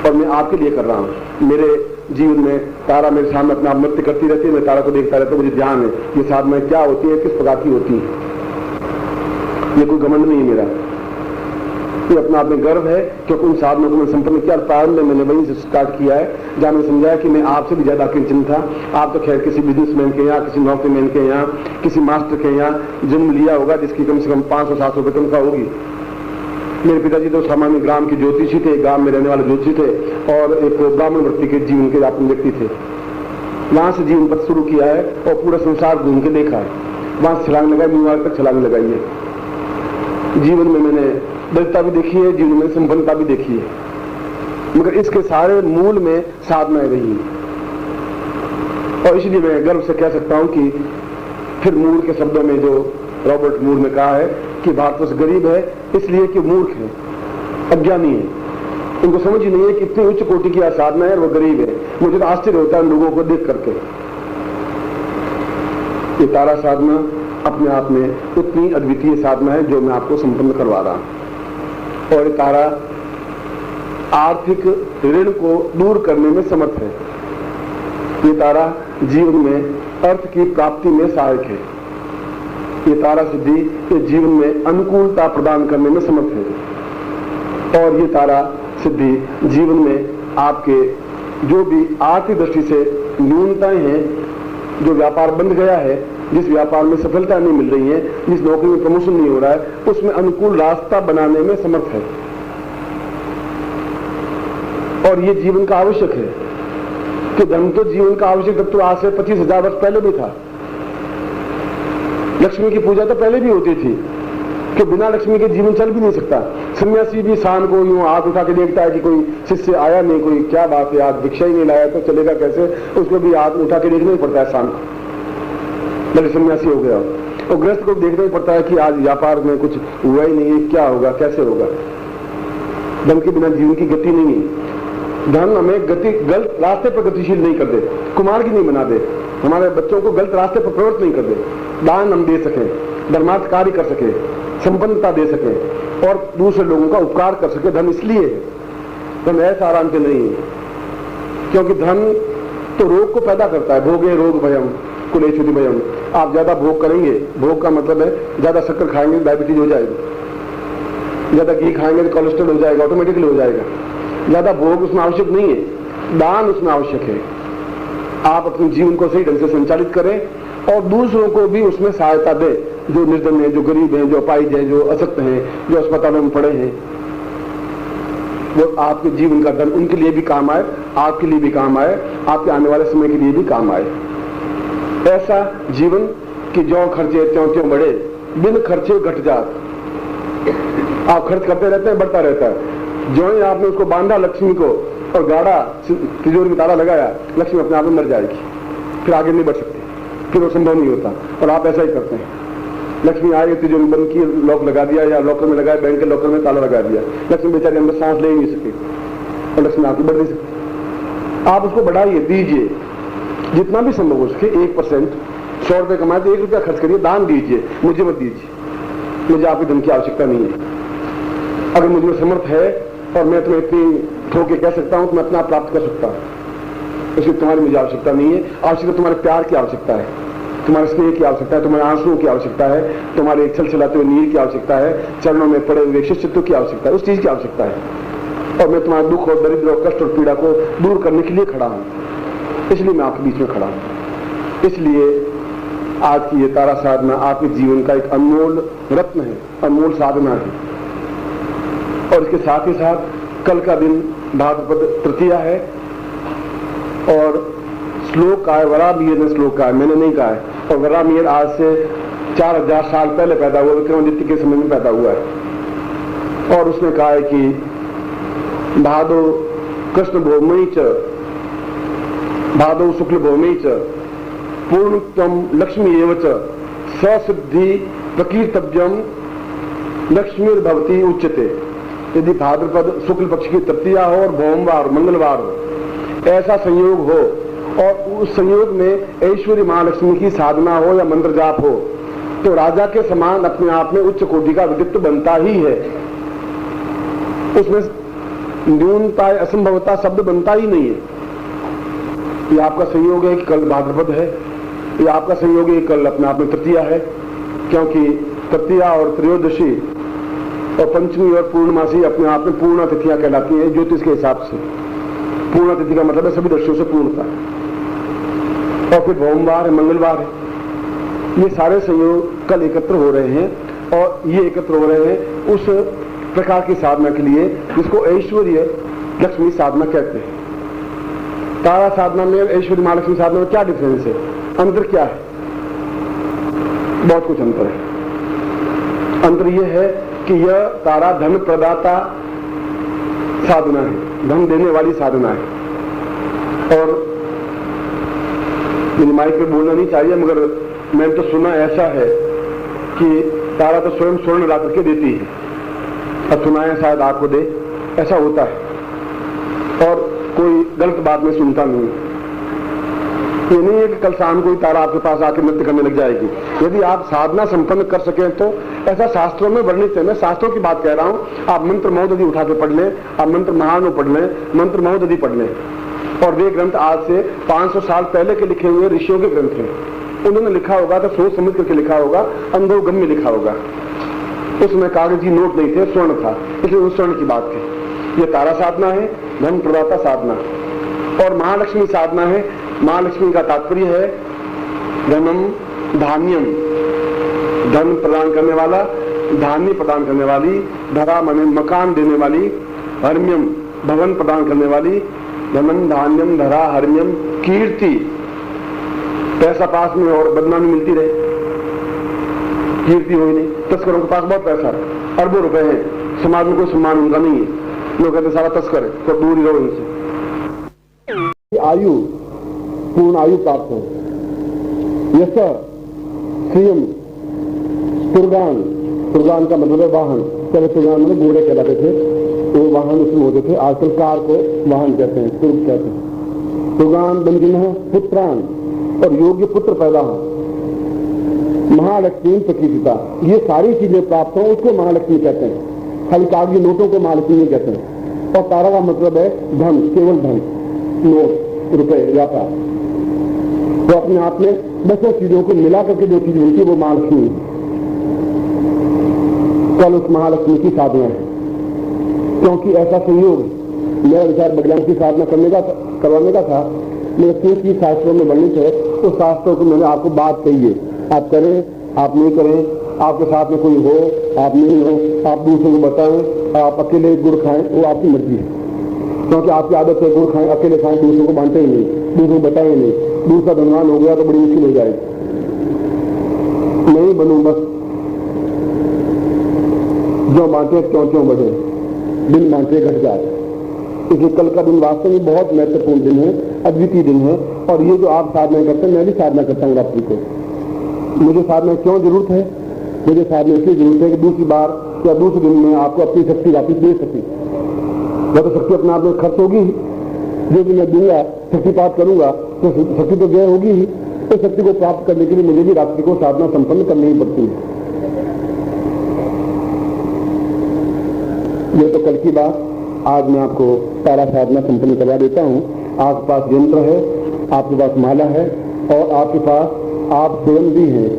और मैं आपके लिए कर रहा हूं। मेरे जीवन में तारा मेरे सामने अपना नृत्य करती रहती है, मैं तारा को देखता रहता हूं, मुझे ध्यान है ये साधना क्या होती है, किस प्रकार की होती है। ये कोई घमंड नहीं मेरा, ये अपना आप में गर्व है क्योंकि उन साधनों को मैंने संपन्न किया। प्रारंभ में मैंने वहीं से स्टार्ट किया है जहां मैंने समझाया कि मैं आपसे भी ज्यादा किंचन था। आप तो खैर किसी बिजनेसमैन के यहाँ, किसी नौकरीमैन के यहाँ, किसी मास्टर के यहाँ जन्म लिया होगा जिसकी कम से कम 500-700 रुपये तनख्वाह होगी। मेरे पिताजी तो सामान्य ग्राम के ज्योतिषी थे, गांव में रहने वाले ज्योतिषी थे और एक ब्राह्मण वृत्ति के जीवन के यापन व्यक्ति थे। वहां से जीवन पथ शुरू किया है और पूरा संसार घूम के देखा है। वहां से छलांग लगाई, न्यूयॉर्क तक छलांग लगाई है। जीवन में मैंने दरिद्रता भी देखी है, जीवन में संपन्नता भी देखी है, मगर इसके सारे मूल में साधनाएं रही है। और इसलिए मैं गर्व से कह सकता हूं कि फिर मूल के शब्दों में जो रॉबर्ट मूर ने कहा है कि भारतवर्ष गरीब है इसलिए कि मूर्ख है, अज्ञानी है, उनको समझ ही नहीं है कि इतनी उच्च कोटि की साधना है और वो गरीब है। मुझे तो आश्चर्य होता है लोगों को देख करके। ये तारा साधना अपने आप में उतनी अद्वितीय साधना है जो मैं आपको संपन्न करवा रहा हूं। और ये तारा आर्थिक ऋण को दूर करने में समर्थ है। ये तारा जीवन में अर्थ की प्राप्ति में सहायक है। ये तारा सिद्धि ये जीवन में अनुकूलता प्रदान करने में समर्थ है। और ये तारा सिद्धि जीवन में आपके जो भी आर्थिक दृष्टि से न्यूनताएं हैं, जो व्यापार बंद गया है, जिस व्यापार में सफलता नहीं मिल रही है, जिस नौकरी में प्रमोशन नहीं हो रहा है, उसमें अनुकूल रास्ता बनाने में समर्थ है। और ये जीवन का आवश्यक है कि धर्म तो जीवन का आवश्यक तत्व तो आज से 25,000 वर्ष पहले भी था। लक्ष्मी की पूजा तो पहले भी होती थी कि बिना लक्ष्मी के जीवन चल भी नहीं सकता। सन्यासी भी शाम को यूं हाथ उठा के देखता है कि कोई शिष्य आया नहीं, कोई क्या बात है, आज भिक्षा ही नहीं लाया तो चलेगा कैसे, उसको भी हाथ उठा के देखना ही पड़ता है शाम को, भले सन्यासी हो गया। और गृहस्थ को देखना ही पड़ता है कि आज व्यापार में कुछ हुआ ही नहीं है, क्या होगा, कैसे होगा। धन के बिना जीवन की गति नहीं है। धन हमें गलत रास्ते पर गतिशील नहीं कर दे, कुमार की नहीं बना दे, हमारे बच्चों को गलत रास्ते पर प्रवृत्त नहीं कर दे। दान हम दे सकें, धर्मार्थ कार्य कर सके, संपन्नता दे सके और दूसरे लोगों का उपकार कर सके। धन इसलिए है, धन ऐसा आराम के नहीं है, क्योंकि धन तो रोग को पैदा करता है। भोगे रोग भयम कुलेच्छुति भयम। आप ज्यादा भोग करेंगे, भोग का मतलब है ज्यादा शक्कर खाएंगे डायबिटीज हो जाएगी, ज्यादा घी खाएंगे तो कोलेस्ट्रॉल हो जाएगा, ऑटोमेटिकली हो जाएगा। ज्यादा भोग उसमें आवश्यक नहीं है, दान उसमें आवश्यक है। आप अपने जीवन को सही ढंग से संचालित करें और दूसरों को भी उसमें सहायता दें, जो निर्धन हैं, जो गरीब हैं, जो अपाहिज हैं, जो अशक्त हैं, जो अस्पतालों में पड़े हैं। वो आपके जीवन का धन उनके लिए भी काम आए, आपके लिए भी काम आए, आपके आने वाले समय के लिए भी काम आए। ऐसा जीवन कि जो खर्चे त्यों त्यों बढ़े, बिन खर्चे घट जात। आप खर्च करते रहते हैं, बढ़ता रहता है। जो ही आपने उसको बांधा लक्ष्मी को और गाड़ा, तिजोरी में ताला लगाया, लक्ष्मी अपने आप में मर जाएगी, फिर आगे नहीं बढ़ सकती, फिर वो संभव नहीं होता। और आप ऐसा ही करते हैं, लक्ष्मी आएगी, तिजोरी बंद की, लॉक लगा दिया या लॉकर में लगाया, बैंक के लॉकर में ताला लगा दिया, लक्ष्मी बेचारी अंदर सांस ले ही नहीं सकती और लक्ष्मी आपकी बढ़ नहीं सकती। आप उसको बढ़ाइए, दीजिए जितना भी संभव हो सके। 1% 100 रुपये कमाए तो 1 रुपया खर्च करिए, दान दीजिए, मुझे मत दीजिए, मुझे आपके धन की आवश्यकता नहीं है। अगर मुझे समर्थ है और मैं तुम्हें इतनी ठोके कह सकता हूं तो मैं अपना प्राप्त कर सकता हूं, इसलिए तुम्हारी मुझे आवश्यकता नहीं है। आवश्यकता तुम्हारे प्यार की आवश्यकता है, तुम्हारे स्नेह की आवश्यकता है, तुम्हारे आंसुओं की आवश्यकता है, तुम्हारे छल छलाते हुए नीर की आवश्यकता है, चरणों में पड़े हुए शिष्यत्व की आवश्यकता है, उस चीज की आवश्यकता है। और मैं तुम्हारे दुख और दरिद्र और कष्ट और पीड़ा को दूर करने के लिए खड़ा हूं, इसलिए मैं आपके बीच में खड़ा हूं। इसलिए आज की ये तारा साधना आपके जीवन का एक अनमोल रत्न है, अनमोल साधना है। और इसके साथ ही साथ कल का दिन भाद्रपद तृतीया है और श्लोक का है, वराहमिहिर ने श्लोक का है, मैंने नहीं कहा है। और वराहमिहिर आज से 4000 साल पहले पैदा हुआ, विक्रमादित्य के समय में पैदा हुआ है। और उसने कहा है कि भादो कृष्ण भौमई च, भादो शुक्ल भौमई च, पूर्णत्वम लक्ष्मी एव च, ससिद्धि प्रकीर्तव्यम लक्ष्मीर्भवती उच्यते। यदि भाद्रपद शुक्ल पक्ष की तृतीया हो और भौमवार मंगलवार हो, ऐसा संयोग हो और उस संयोग में ऐश्वर्य महालक्ष्मी की साधना हो या मंत्र जाप हो, तो राजा के समान अपने आप में उच्च कोटि का व्यक्तित्व बनता ही है। उसमें न्यूनता असंभवता शब्द बनता ही नहीं है। ये आपका संयोग है कि कल भाद्रपद है, ये आपका संयोग है कि कल अपने आप में तृतीया है, क्योंकि तृतीया और त्रयोदशी और पंचमी और पूर्णमासी अपने आप में पूर्ण तिथियां कहलाती हैं ज्योतिष के हिसाब से। पूर्ण तिथि का मतलब है सभी दृष्टियों से पूर्णता। और फिर भौमवार है, मंगलवार है। ये सारे संयोग कल एकत्र हो रहे हैं और ये एकत्र हो रहे हैं उस प्रकार की साधना के लिए जिसको ऐश्वर्य लक्ष्मी साधना कहते हैं। तारा साधना में ऐश्वर्य महालक्ष्मी साधना में क्या डिफरेंस है, अंतर क्या है? बहुत कुछ अंतर है। अंतर यह है कि यह तारा धन प्रदाता साधना है, धन देने वाली साधना है। और मेरी माइक पे बोलना नहीं चाहिए, मगर मैंने तो सुना ऐसा है कि तारा तो स्वयं स्वर्ण ला करके देती है, अब सुना है शायद आपको दे, ऐसा होता है। और कोई गलत बात में सुनता नहीं। ये नहीं है कि कल शाम को ही तारा आपके पास आके नृत्य करने लग जाएगी। यदि आप साधना संपन्न कर सकें तो ऐसा शास्त्रों में वर्णित है। मैं शास्त्रों की बात कह रहा हूं। आप मंत्र महोदधि उठा के पढ़ लें, आप मंत्र महान पढ़ लें, मंत्र महोदधि पढ़ लें। और वे ग्रंथ आज से 500 साल पहले के लिखे हुए ऋषियों के ग्रंथ हैं। उन्होंने लिखा होगा तो सोच समझ करके लिखा होगा, अनुभवगम में लिखा होगा। उसमें कागजी नोट नहीं थे, स्वर्ण था, इसलिए उस स्वर्ण की बात थी। ये तारा साधना है, धन प्रदाता साधना। और महालक्ष्मी साधना है। महालक्ष्मी का तात्पर्य है धनम धान्यम, धन प्रदान करने वाला, धान्य प्रदान करने वाली, धरा माने मकान देने वाली, हर्म्यम भवन प्रदान करने वाली, धनम धान्यम धरा हर्म्यम कीर्ति, पैसा पास में और बदनामी मिलती रहे, कीर्ति हो ही नहीं। तस्करों के पास बहुत पैसा है, अरबों रुपए हैं, समाज में कोई सम्मान उनका नहीं है, लोग कहते सारा तस्कर है, तो दूर ही रहो इनसे। आयु पूर्ण आयु प्राप्त हो, यश श्रियम तुर्गान, तुर्गान का मतलब है वाहन, पहले तुर्गान मतलब घोड़े कहलाते थे, तो वाहन उसमें होते थे, आजकल कार को वाहन कहते हैं, तुर्ग कहते हैं। तुर्गान बंदिन है पुत्रान, और योग्य पुत्र पैदा हो, महालक्ष्मी प्रकृतिता, ये सारी चीजें प्राप्त हो उसको महालक्ष्मी कहते हैं। खाली कागजी नोटों को महालक्ष्मी नहीं कहते हैं। और तारा का मतलब है धन, केवल धन, नोट, रुपए, व्यापार। तो अपने आप में 10 चीजों को मिला करके जो चीज मिलती है वो महालक्ष्मी है। कल उस महालक्ष्मी की साधना है, क्योंकि ऐसा संयोग मेरा विचार बगलाम की साधना करवाने का था, मेरे सूची शास्त्रों में वर्णित है, उस शास्त्रों को मैंने आपको बात कही है। आप करें, आप नहीं करें, आपके साथ में कोई हो, आप नहीं हो, आप दूसरों को बताएं, आप अकेले गुड़ खाएं, वो आपकी मर्जी है। क्योंकि आपकी आदत है गुड़ खाएं, अकेले खाएं, दूसरों को बांटे ही नहीं, दूसरों को बताएं नहीं। दूसरा धनवान हो गया तो बड़ी मुश्किल हो जाएगी। नहीं बनूं बस, जो बांटे क्यों बढ़े, बिन बांटे घट जाए। इसलिए कल का दिन वास्तव में बहुत महत्वपूर्ण दिन है, अद्वितीय दिन है। और ये जो आप साधना करते हैं, मैं भी साधना करता हूँ रात्रि को। मुझे साधना क्यों जरूरत है? मुझे साधना इसलिए जरूरत है कि दूसरी बार या दूसरे दिन में आपको अपनी शक्ति वापिस दे सके। जब तो शक्ति अपने आप में खर्च होगी, जो भी मैं दूंगा, शक्तिपात करूंगा, तो शक्ति तो व्यय होगी ही। तो शक्ति को प्राप्त करने के लिए मुझे भी रात्रि को साधना संपन्न करनी ही पड़ती है। ये तो कल की बात। आज मैं आपको सारा साधना संपन्न करवा देता हूँ। आपके पास यंत्र है, आपके पास माला है, और आपके पास आप स्वयं भी हैं।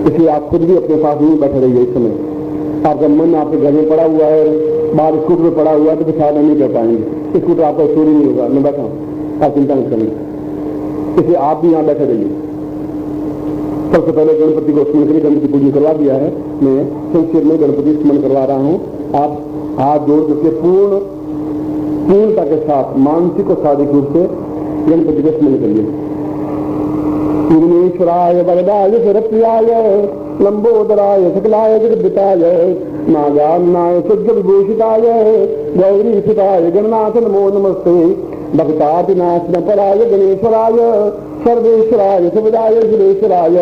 इसलिए आप खुद भी अपने पास नहीं बैठे रहिए। इस समय आपका मन आपके घर में पड़ा हुआ है, बाहर स्कूटर में पड़ा हुआ है, तो साधना नहीं कर पाएंगे। स्कूटर आपका चोरी नहीं होगा। मैं बैठा हूँ, आप चिंता नहीं करेंगे। इसलिए आप भी यहाँ बैठे रहिए। सबसे पहले गणपति को स्मरण करिए। गणपति पूजन करवा दिया है, मैं संक्षेप में गणपति स्मरण करवा रहा हूँ। आप हाथ जोड़ करके पूर्णता के साथ मानसिक और शारीरिक रूप से गणपति को स्मरण करिए। विघ्नेश्वराय वरदाय सरप्रियाय लंबोदराय सकलाय जगद्दिताय नागान्नाय सुज्ञविभूषिताय गौरी सुताय गणनाथ नमो नमस्ते। भक्तादिनाशन पराय गणेश्वराय सर्वेश्वराय सुविदाय सुरेश्वराय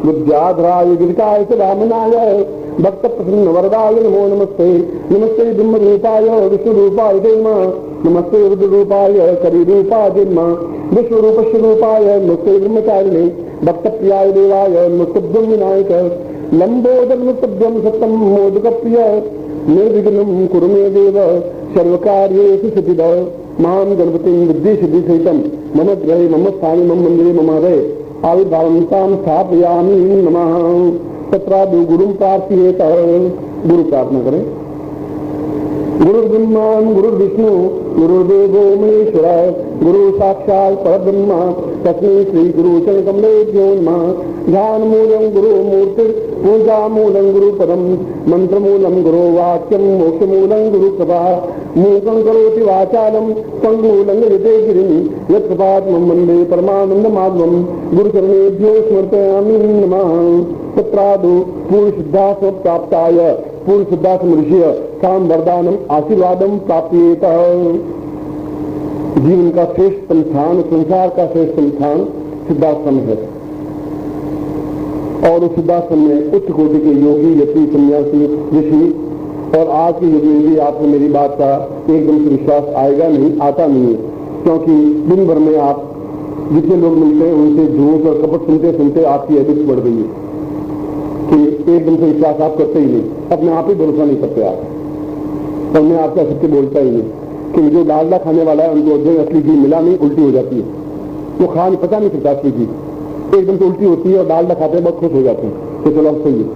विद्याधराय गिरिकाय वामनाय भक्त प्रसन्न वरदाय नमो नमस्ते। नमस्ते ब्रह्म रूपाय विष्णु रूपाय देमा, नमस्ते रुद्र रूपाय करी रूपाय देमा, विश्व रूप रूपाय नमस्ते ब्रह्मचारिणे भक्त प्रियाय देवाय मुक्तभ्यम विनायक लंबोदर मुक्तभ्यम सत्यम मोदक प्रिय निर्विघ्नं कुरु मे देव सर्वकार्येषु सिद्धिद। मां गणपतिं बुद्धि सिद्धि सहितं मम गृहे मम स्थाने मम मंदिरे मम हृदये आविर्भावं तां स्थापयामि नमः। तत्रादु गुरुं प्रार्थयेत। गुरु प्रार्थना करें। गुरु ब्रह्मा गुरु विष्णु गुरुदेवो महेश्वर गुरु साक्षात् परब्रह्म तस्मै श्री गुरु चरण कमलेभ्यो नमः। ध्यान मूलं गुरु मूर्ति पूजा मूलं गुरु पदम मंत्र मूलं गुरु वाक्यम मोक्ष मूलं गुरु कृपा मूकं करोति वाचालं पंगुलं यते गिरिं यत्कृपात्मं वन्दे परमानंद माधवं गुरु चरणेभ्यो समर्पयामि नमः। तत्रादु पूर्ण सिद्धास्व प्राप्ताय पूर्ण सिद्धास्व ऋषि काम वरदानम आशीर्वादम प्राप्येत। जीवन का श्रेष्ठ स्थान, संसार का श्रेष्ठ स्थान सिद्धाश्रम है। और उस सिद्धाश्रम में उच्च कोटि के योगी यति सन्यासी ऋषि, और आज के युग में भी आपको मेरी बात का एकदम से विश्वास आएगा नहीं, आता नहीं है। क्योंकि दिन भर में आप जितने लोग मिलते हैं उनसे झूठ और कपट सुनते सुनते आपकी हैबिट बढ़ गई है कि एकदम से विश्वास आप करते ही नहीं, अपने आप ही भरोसा नहीं करते आप। और मैं आपका सत्य बोलता ही नहीं कि जो डालडा खाने वाला है उनको जो असली घी मिला नहीं, उल्टी हो जाती है। वो खान पता नहीं चलता असली घी, एकदम से उल्टी होती है और डालडा खाते हैं बहुत खुश हो जाते हैं। तो चलो सही है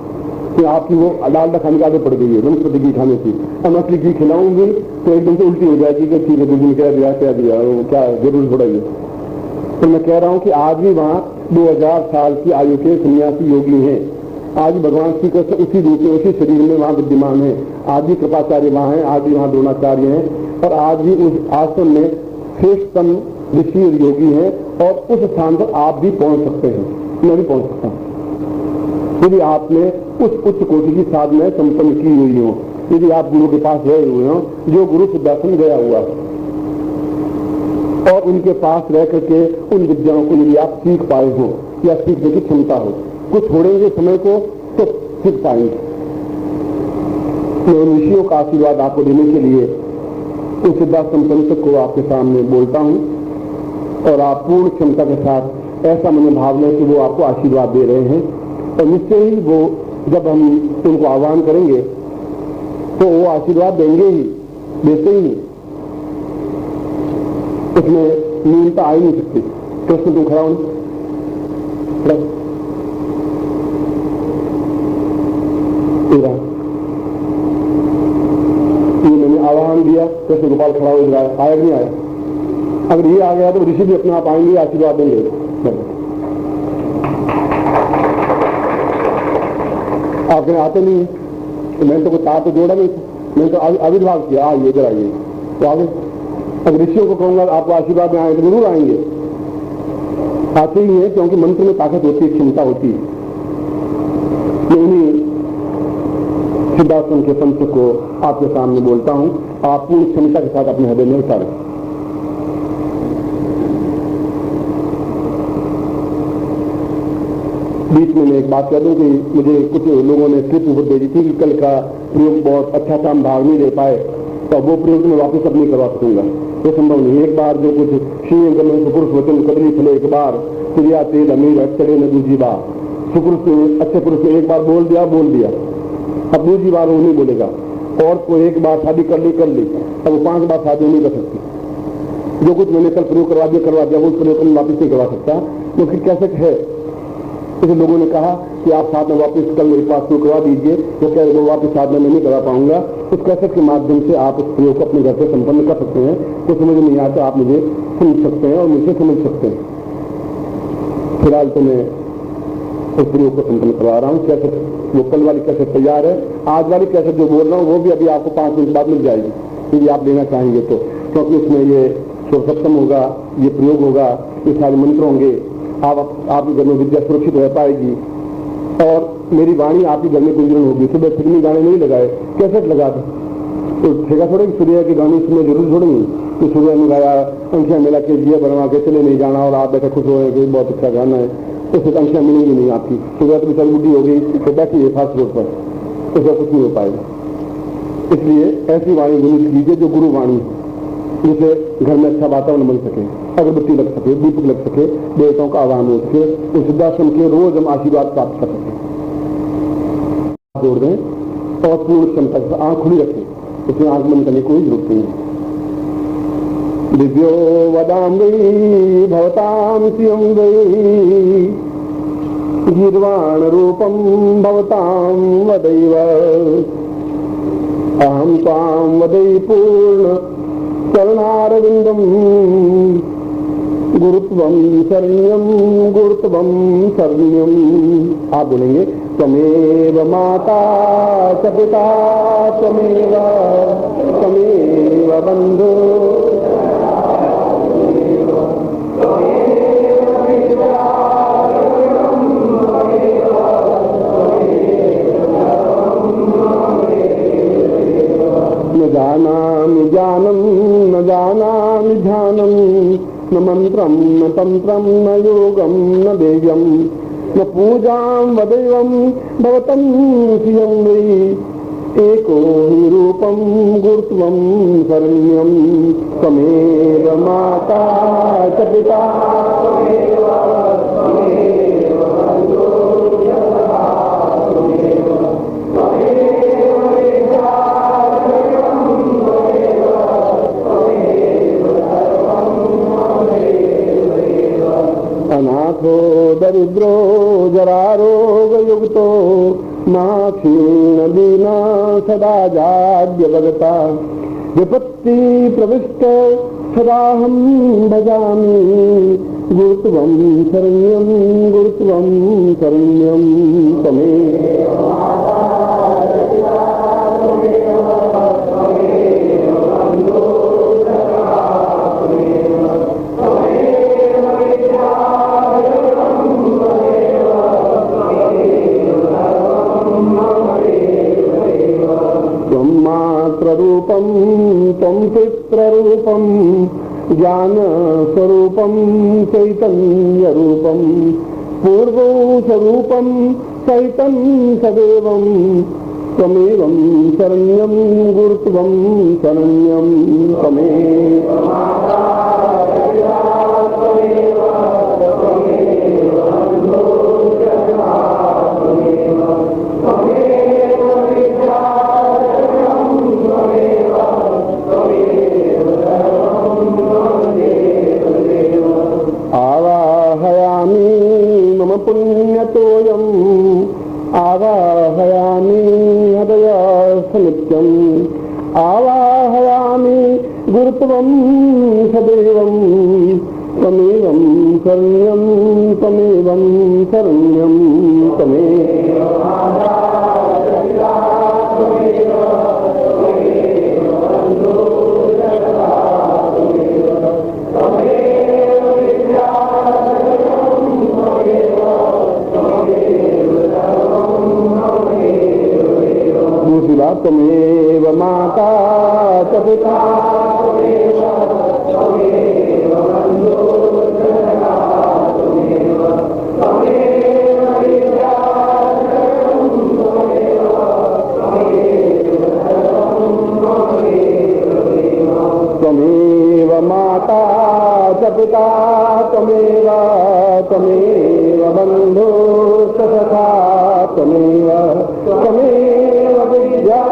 कि आपकी वो डालडा खाने की आदत पड़ गई है वनस्पति घी खाने की। हम असली घी खिलाऊंगी तो एकदम से उल्टी हो जाएगी कि ठीक है दूध में क्या दिया क्या जरूर थोड़ा ही। तो मैं कह रहा हूं कि आज भी वहां 2000 साल की आयु के सन्यासी योगी हैं। आज भगवान श्री कृष्ण उसी रूप में उसी शरीर में वहां विद्यमान है। आज भी कृपाचार्य वहां है, आज भी वहां द्रोणाचार्य हैं, और आज भी उस आश्रम में श्रेष्ठतम ऋषि और योगी हैं। और उस स्थान पर आप भी पहुंच सकते हैं, मैं भी पहुंच सकता हूं यदि आपने उस उच्च कोटि की साधना संपन्न की हुई हो, यदि आप गुरु के पास गए हुए हो, जो गुरु सिद्धाश्रम गया हुआ और उनके पास रह करके उन विद्याओं को यदि आप सीख पाए हो या सीखने की क्षमता हो, कुछ छोड़ेंगे समय को तो सीख पाएंगे। मैं ऋषियों का आशीर्वाद आपको देने के लिए उस सिद्धाश्रम पंचक को आपके सामने बोलता हूं, और आप पूर्ण क्षमता के साथ ऐसा मनोभाव लें कि वो आपको आशीर्वाद दे रहे हैं। और निश्चय ही वो जब हम उनको आह्वान करेंगे तो वो आशीर्वाद देंगे ही, देते ही नहीं, उसमें न्यूनता आ ही नहीं सकती। कृष्ण तुम खड़ा हो, ये मैंने आह्वान दिया, कृष्ण गोपाल खड़ा हो रहा है, आया नहीं आया? अगर ये आ गया तो ऋषि भी अपने आप आएंगे, आशीर्वाद देंगे। आपने आते नहीं है तो मैंने तो कुछ तो जोड़ा नहीं था, मैंने तो आविर्भाव किया, आइए इधर आइए तो आगे। अगर ऋषियों को कहूंगा आपको आशीर्वाद में आए तो जरूर आएंगे, आते ही है, क्योंकि मंत्र में ताकत होती है, क्षमता होती है। मैं उन्हीं सिद्धार्थन के पंच को आपके सामने बोलता हूं, आप पूर्ण क्षमता के साथ अपने हृदय में उतारें। बीच में मैं एक बात कह दूं कि मुझे कुछ लोगों ने स्लिप ऊपर भेजी थी कि कल का प्रयोग बहुत अच्छा था, हम भाग नहीं ले पाए, तो वो प्रयोग मैं वापस अब नहीं करवा सकूंगा, ये संभव नहीं। एक बार जो कुछ पुरुष वचन कदली फले एक बार, सूर्या तेल अमीर चढ़े न दूसरी बार। सुपुरुष ने, अच्छे पुरुष ने एक बार बोल दिया, अब दूसरी बार वो नहीं बोलेगा। और कोई एक बार शादी कर ली, अब वो 5 बार शादी नहीं कर सकती। जो कुछ मैंने कल प्रयोग करवा दिया वो प्रयोग मैं वापिस नहीं करवा सकता, क्योंकि कैसे है। इसे लोगों ने कहा कि आप साथ में वापस कल मेरे पास प्रयोग करवा दीजिए, तो कह रहे वापस साथ में मैं नहीं करवा पाऊंगा। उस कैसेट के माध्यम से आप उस प्रयोग को अपने घर से संपन्न कर सकते हैं। कुछ समझ नहीं आता आप मुझे सुन सकते हैं और मुझसे समझ सकते हैं। फिलहाल तो मैं उस प्रयोग को संपन्न करवा रहा हूँ। कैसेट वो कल वाली कैसेट तैयार है, आज वाली कैसेट जो बोल रहा हूँ वो भी अभी आपको 5 मिनट बाद मिल जाएगी, यदि आप लेना चाहेंगे तो। क्योंकि उसमें ये सप्तम होगा, ये प्रयोग होगा, ये सारे मंत्र होंगे। आपके घर में विद्या सुरक्षित रह पाएगी और मेरी वाणी आपके घर में गुंजन होगी। सुबह फिल्मी गाने नहीं लगाए, कैसेट लगा दो तो ठेका थोड़े सूर्य के गाने सुनने जरूर छोड़ेंगे। तो सूर्य ने गाया अंकिया मिला के जिया बनवा के चले नहीं जाना और आप बैठे खुश हो गए, बहुत अच्छा गाना है, तो फिर अंकिया मिलेंगी नहीं आपकी। सुबह तो बेचारी बुढ़ी हो गई तो बैठी है फास्ट रोड पर, उसका कुछ नहीं हो पाएगा। इसलिए ऐसी वाणी गुंजित कीजिए जो गुरु वाणी, जिसे घर में अच्छा वातावरण बन सके, अगरबत्ती लग सके, दीपक लग सके, देवताओं का आह्वान हो सके, उस सिद्धाश्रम के रोज हम आशीर्वाद प्राप्त कर सकें। जोड़ दें और पूर्ण क्षमता से आंख खुली रखें, उसमें आंख बंद करने की कोई जरूरत नहीं है। दिव्यो वदाम्बी भवतां सियंबी गीर्वाण रूपम भवतां वदैव अहम त्वां वदै पूर्ण चरणारविंदम गुरुत्वम शरण्यम गुरुत्वम शरण्यम। आप बोलेंगे त्वमेव माता च पिता त्वमेव बंधु न जानामि ज्ञानं न जानामि ध्यानं न मंत्रं न तंत्रं न योगं न देव्यं न पूजां वदैवं भवतं सियं वै एको हि रूपं गुरुत्वं शरण्यं त्वमेव माता च पिता अनाथो दरिद्रो जरारोगयुक्तो क्षीण दीना सदा जाड्य भगता विपत्ति प्रविष्ट सदाहं भजामि गुरुत्वं शरण्यं त्वमेव रूपम त्वं पितृरूपम ज्ञान स्वरूपम चैतन्य रूपम पूर्व स्वरूपम चैतन सदैवं त्वमेवं शरण्यं गुरुत्वं शरण्यं त्वमेव पुण्यतोयम् आवाहयामि हृदयार्थ नित्यम् आवाहयामि गुरुत्वं सदैवम् तमेवं शरण्यं तमेवं शरण्यं तमेव दूसरी बात तमेव माता च पिता त्वमेव माता च पिता त्वमेव त्वमेव बन्धु च सखा त्वमेव त्वमेव विद्या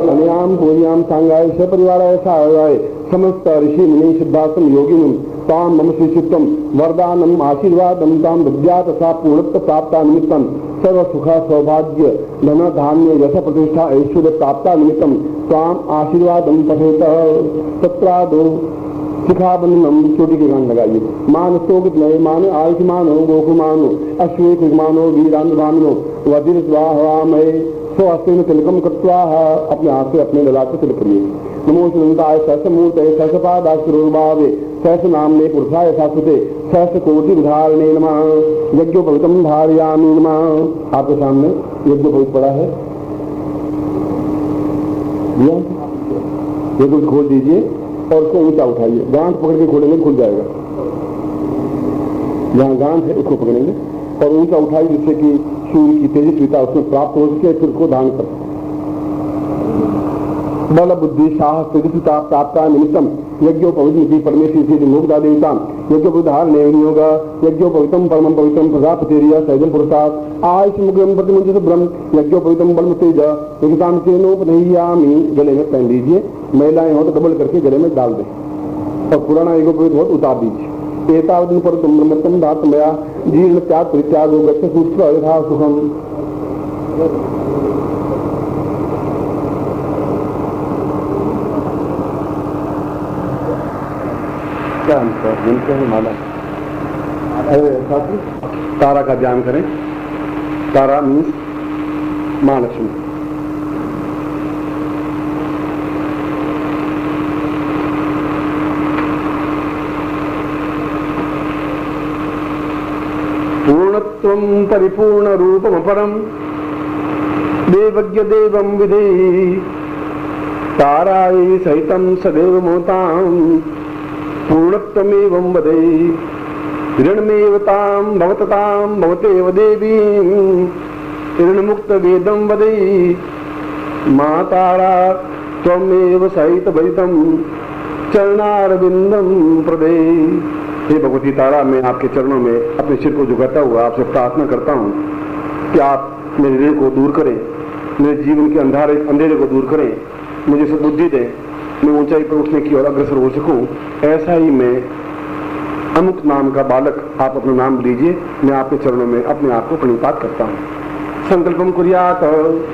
अन्याम पूर्याम सांगाय सपरिवाराय साहाय समस्त ऋषि मुनि सिद्धार्थम योगिनम ताम मम श्रीचित्तम वरदानम आशीर्वादम ताम विद्या तथा पूर्णत्व प्राप्ता निमित्तम सर्व सुख सौभाग्य धन धान्य यश प्रतिष्ठा ऐश्वर्य प्राप्ता निमित्तम ताम आशीर्वादम पठेत तत्रादो शिखाबंधनम चोटी के गान लगाइए मान स्तोगित नये मान आयुष्मानो गोकुमानो अश्वे कुमानो वीरांधामिनो वज्र स्वाहामय स्वस्तेन तिलकम कृत्वा अपने हाथ से अपने ललाट से तिलक करिए नमो सुनंताय सहस्रमूर्ते सहस्रपादाक्षरोर्भावे सहस्र नामने पुरुषाय शाश्वते सहस्र कोटि उदाहरणे नमः यज्ञोपवीतम धारयामि नमः। आपके सामने यज्ञोपवीत पड़ा है, यज्ञ खोल दीजिए और उसको ऊंचा उठाइए। गांठ पकड़ के खोलेंगे खुल जाएगा, जहाँ गांठ है उसको पकड़ेंगे और ऊंचा उठाइए जिससे कि सूर्य की तेजस्विता उसमें प्राप्त हो सके, फिर उसको धारण कर बल बुद्धि साहस तेजस्विता प्राप्त निमित्तम यज्ञोपवीत परमेश्वरी मोगदा देवता यज्ञोपधार नियोग यज्ञोपवीतम परम पवित्रम प्रजापतिरिय सैजन पुरुषार्थ आयुष मुग्रम प्रतिमुंज शुभ्रम यज्ञोपवीतम बल तेज यज्ञानोपनयामी गले में पहन लीजिए। महिलाएं हो तो डबल करके गले में डाल दें और पुराना यज्ञोपवीत हो तो उतार दीजिए। एतावदिन पर तुम ब्रह्मत्तम धातमया जीर्ण त्याग परित्याग गच्छ सूत्र यथा सुखम। क्या मिलते हैं माला। तारा का ध्यान करें। तारा मीन्स महालक्ष्मी। पूर्णत्वं परिपूर्ण रूपमपरं देवज्ञ देवं विधेहि तारायै सहितं सदैव मोताम् पूर्णत्वमेवं वदेहि ऋणमेव तां भवततां भवतेव देवीं ऋणमुक्तवेदं वदेहि मातारा त्वमेव सहित भजितं चरणारविंदं प्रदेहि। हे भगवती तारा, मैं आपके चरणों में अपने सिर को झुकाता हुआ आपसे प्रार्थना करता हूँ कि आप मेरे ऋण को दूर करें, मेरे जीवन के अंधेरे को दूर करें, मुझे सुबुद्धि दें, मैं ऊंचाई पर उठने की ओर अग्रसर हो सकूं। ऐसा ही मैं अमुक नाम का बालक, आप अपना नाम लीजिए, मैं आपके चरणों में अपने आप को प्रणिपात करता हूँ। संकल्पम कुर्यात,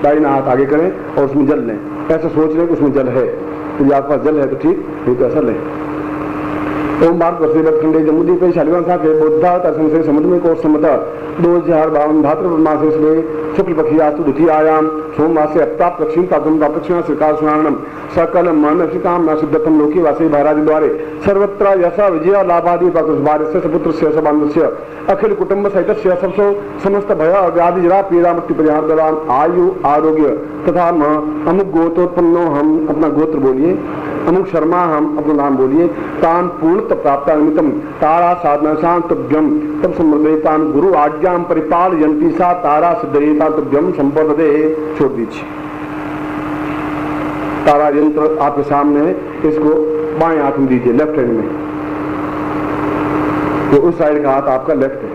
दाहिना हाथ आगे करें और उसमें जल लें। ऐसा सोच लें कि उसमें जल है, तो आपके पास जल है तो ठीक, नहीं तो ऐसा लें। ओम भारत वर्षे खंडे जमुदी पे शालिवान साथ बौद्धा दर्शन से समुद्र में कोष सम्मत 2052 भाद्रपद मास में शुक्ल पक्षियास्तु द्वितीयायाम सोमवार से अप्ताप लक्ष्मी तातम दक्षिणा श्रीकार सुनारणम सकल मानसिकाम न सिद्धतम लोके वासे महाराज द्वारे सर्वत्र यशा विजय लाभादि भार्य पुत्र से सबान्धस्य अखिल कुटुंब सहित सबसो समस्त भय व्याधि जरा पीड़ा मृत्यु परिहार दराम आयु आरोग्य तथा अमुक गोत्रोत्पन्नो, हम अपना गोत्र बोलिए, अमुक शर्मा हम अपना नाम बोलिए, तान पूर्णत्व प्राप्त निमित्तम तारा साधना शांतभ्यम तब समृद्धतान गुरु आज्ञाम परिपाल यंती सा तारा सिद्धता तुभ्यम संपदे। छोड़ दीजिए तारा यंत्र आपके सामने, इसको बाएं हाथ में दीजिए, लेफ्ट हैंड में, तो उस साइड का हाथ आपका लेफ्ट है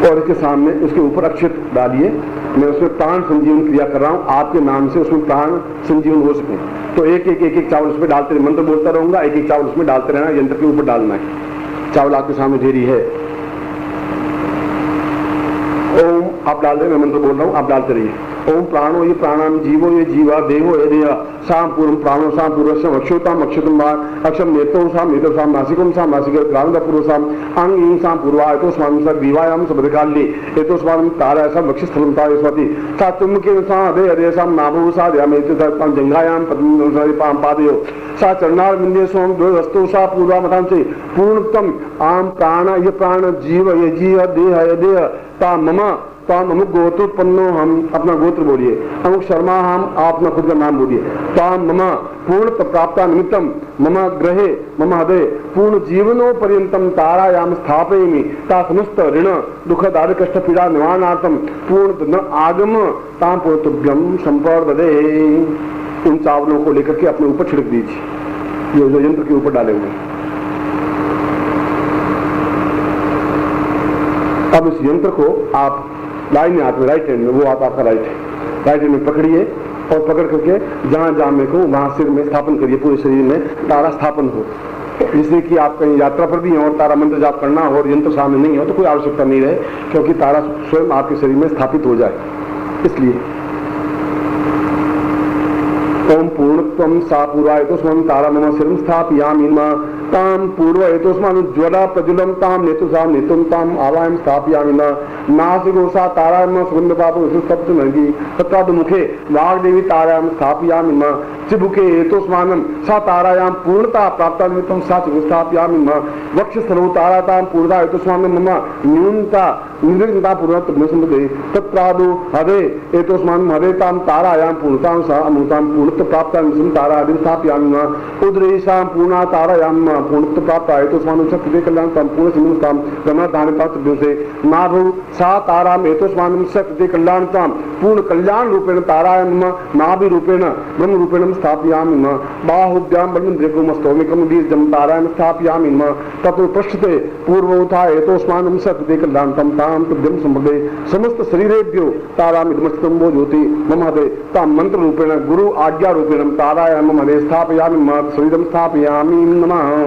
और इसके सामने उसके ऊपर अक्षत डालिए। मैं उसमें प्राण संजीवन क्रिया कर रहा हूं, आपके नाम से उसमें प्राण संजीवन हो सके। तो एक एक चावल उसमें डालते रहे, मंत्र बोलता रहूंगा, एक एक चावल उसमें डालते रहना, यंत्र के ऊपर डालना है। चावल आपके सामने ढेरी है। ओम आप डाल रहे, मैं मंत्र बोल रहा हूँ, आप डालते रहिए। ओम प्राणो ये प्राणाम, जीवो ये जीवा, देहो ये देह, साम पूर्व प्राणो साम पूर्वशम, अक्षुताम अक्षुतम अक्षम नेतो साम नेतो साम नासिकम साम नासिक ग्रांध पूर्व साम अंग इंग साम पूर्वा एतो स्वाम सा विवायाम सबदकाल्ये एतो स्वाम तारा साम वक्षस्थलम तारे स्वति सा तुमके सा अदे अदे साम नाभो सा द्यामेते तम जंगायाम पद्म पाम पादयो सा चरणार विंदे सोम दो वस्तु सा पूर्वा मतां से पूर्णतम आम प्राण ये प्राण, जीव ये जीव, देह ये देह, ता मम ताम अमुक गोत्रोत्पन्नो, हम अपना गोत्र बोलिए, अमुक शर्मा हम, आप अपना खुद का नाम बोलिए, ताम मम पूर्ण प्राप्ता निमित्तम मम ग्रहे मम हृदय पूर्ण जीवनो पर्यंतम तारायाम स्थापयामि ता समस्त ऋण दुख दारिद्र कष्ट पीड़ा निवारणार्थम पूर्ण न आगम ताम पूर्णतुभ्यम संपर्ददे। उन चावलों को लेकर के अपने ऊपर छिड़क दीजिए, ये जो यंत्र के ऊपर डाले हुए। अब इस यंत्र को आप दाहिने हाथ में, राइट हैंड में, वो हाथ आपका राइट हैंड में पकड़िए और पकड़ करके जहां जहां में को वहां सिर में स्थापन करिए, पूरे शरीर में तारा स्थापन हो, जिससे कि आप कहीं यात्रा पर भी हैं और तारा मंत्र जाप करना हो और यंत्र सामने नहीं हो तो कोई आवश्यकता नहीं रहे, क्योंकि तारा स्वयं आपके शरीर में स्थापित हो जाए। इसलिए ओम पूर्णत्वम सा पूर्वा एतोस्मान् तारा मम शिरं स्थापयामि ताम पूर्व एतोस्मान् ज्वला प्रज्वलं ताम नेतुसाम नेतुं ताम आवायं स्थापयामि नासिको सा तारायां सुगन्धपापो सुस्तप्त नगी तत्राद मुखे वाग्देवी तारायां स्थापयामि चिबुके एतोस्मानं सा तारायां पूर्णता प्राप्ता निमित्तं सा स्थापयामि वक्षस्थलो तारातां पूर्णता एतोस्मानं मम न्यूनता निर्विघ्नता पूर्णत्वं संबद्धे तत्रादो हदे एतोस्मानं हदेतां तारायां पूर्णतां सा अमृतां पूर्णत्व प्राप्ता निमित्तं तारादिं स्थापयामि उदरेशां पूर्णा तारायां पूर्णत्व प्राप्ता एतोस्मानं शक्तिदे कल्याणतां पूर्णसिंहतां ब्रह्मधारणतां से नाभो सा ताराम एतोस्मानं शक्तिदे कल्याणतां पूर्ण कल्याण रूपेण तारायां नाभि रूपेण ब्रह्म रूपेण स्थापयामि बाहुभ्यां बलमद्रेकोमस्तोमिकं बीजं तारायां स्थापयामि ततो पृष्ठते पूर्वोत्थाय एतोस्मानं शक्तिदे कल्याणतां तां तुभ्यं संभवे समस्त शरीरेभ्यो तारामिदमस्तं वो ज्योति मम हृदये तां मंत्र रूपेण गुरु आज्ञा रूपेण तारायां मम हृदये स्थापयामि शरीरं स्थापयामि नमः।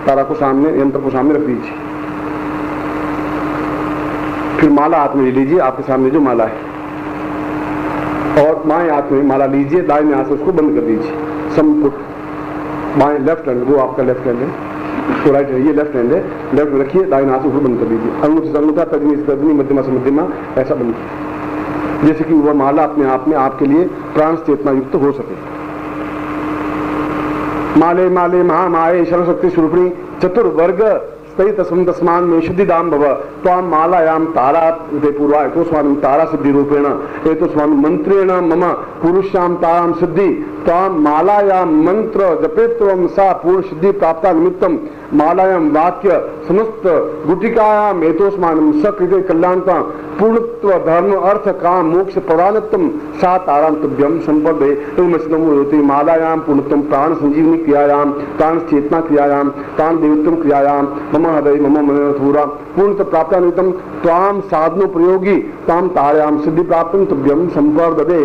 तारा को सामने, यंत्र को सामने रख दीजिए। फिर माला हाथ में ले लीजिए, आपके सामने जो माला है, और बाएं हाथ में माला लीजिए, दाहिने हाथ से उसको बंद कर दीजिए संपुट। बाएं लेफ्ट हैंड, वो आपका लेफ्ट हैंड है, तो राइट है, ये लेफ्ट हैंड है, लेफ्ट में रखिए, दाहिने हाथ से उसको बंद कर दीजिए। अंगूठे से अंगूठा, तर्जनी से तर्जनी, मध्यमा से मध्यमा, ऐसा बंद कीजिए, जैसे कि वह माला अपने आप में आपके लिए प्राण चेतना युक्त हो सके। माले माले महामाये शरशक्ति स्वरूपिणी चतुर्वर्ग तस्मान में शुद्धिदाम भव त्वाम मालायाम तारा पूर्वा एतोस्मान् तारा सिद्धि रूपेण एतोस्मान् मंत्रेण मम पुरुषाम ताराम सिद्धि त्वाम मालायाम मंत्र जपेत्वम सा पूर्ण सिद्धि प्राप्ता निमित्तम मालायाम वाक्य समस्त गुटिकायाम एतोस्मान् सकृते कल्याणता पूर्णत्व धर्म अर्थ काम मोक्ष पौराणत्वम सा ताराम तुभ्यम संपदे होती मालायाम पूर्णत्वम प्राण संजीवनी क्रियायाम प्राण चेतना क्रियायाम प्राण देवत्वम क्रियायाम मम हृदय मम मनोथूरा पूर्णत्व प्राप्ता निमित्तम त्वाम साधनो प्रयोगी ताम तारायाम सिद्धि प्राप्तम तुभ्यम संपर्दे।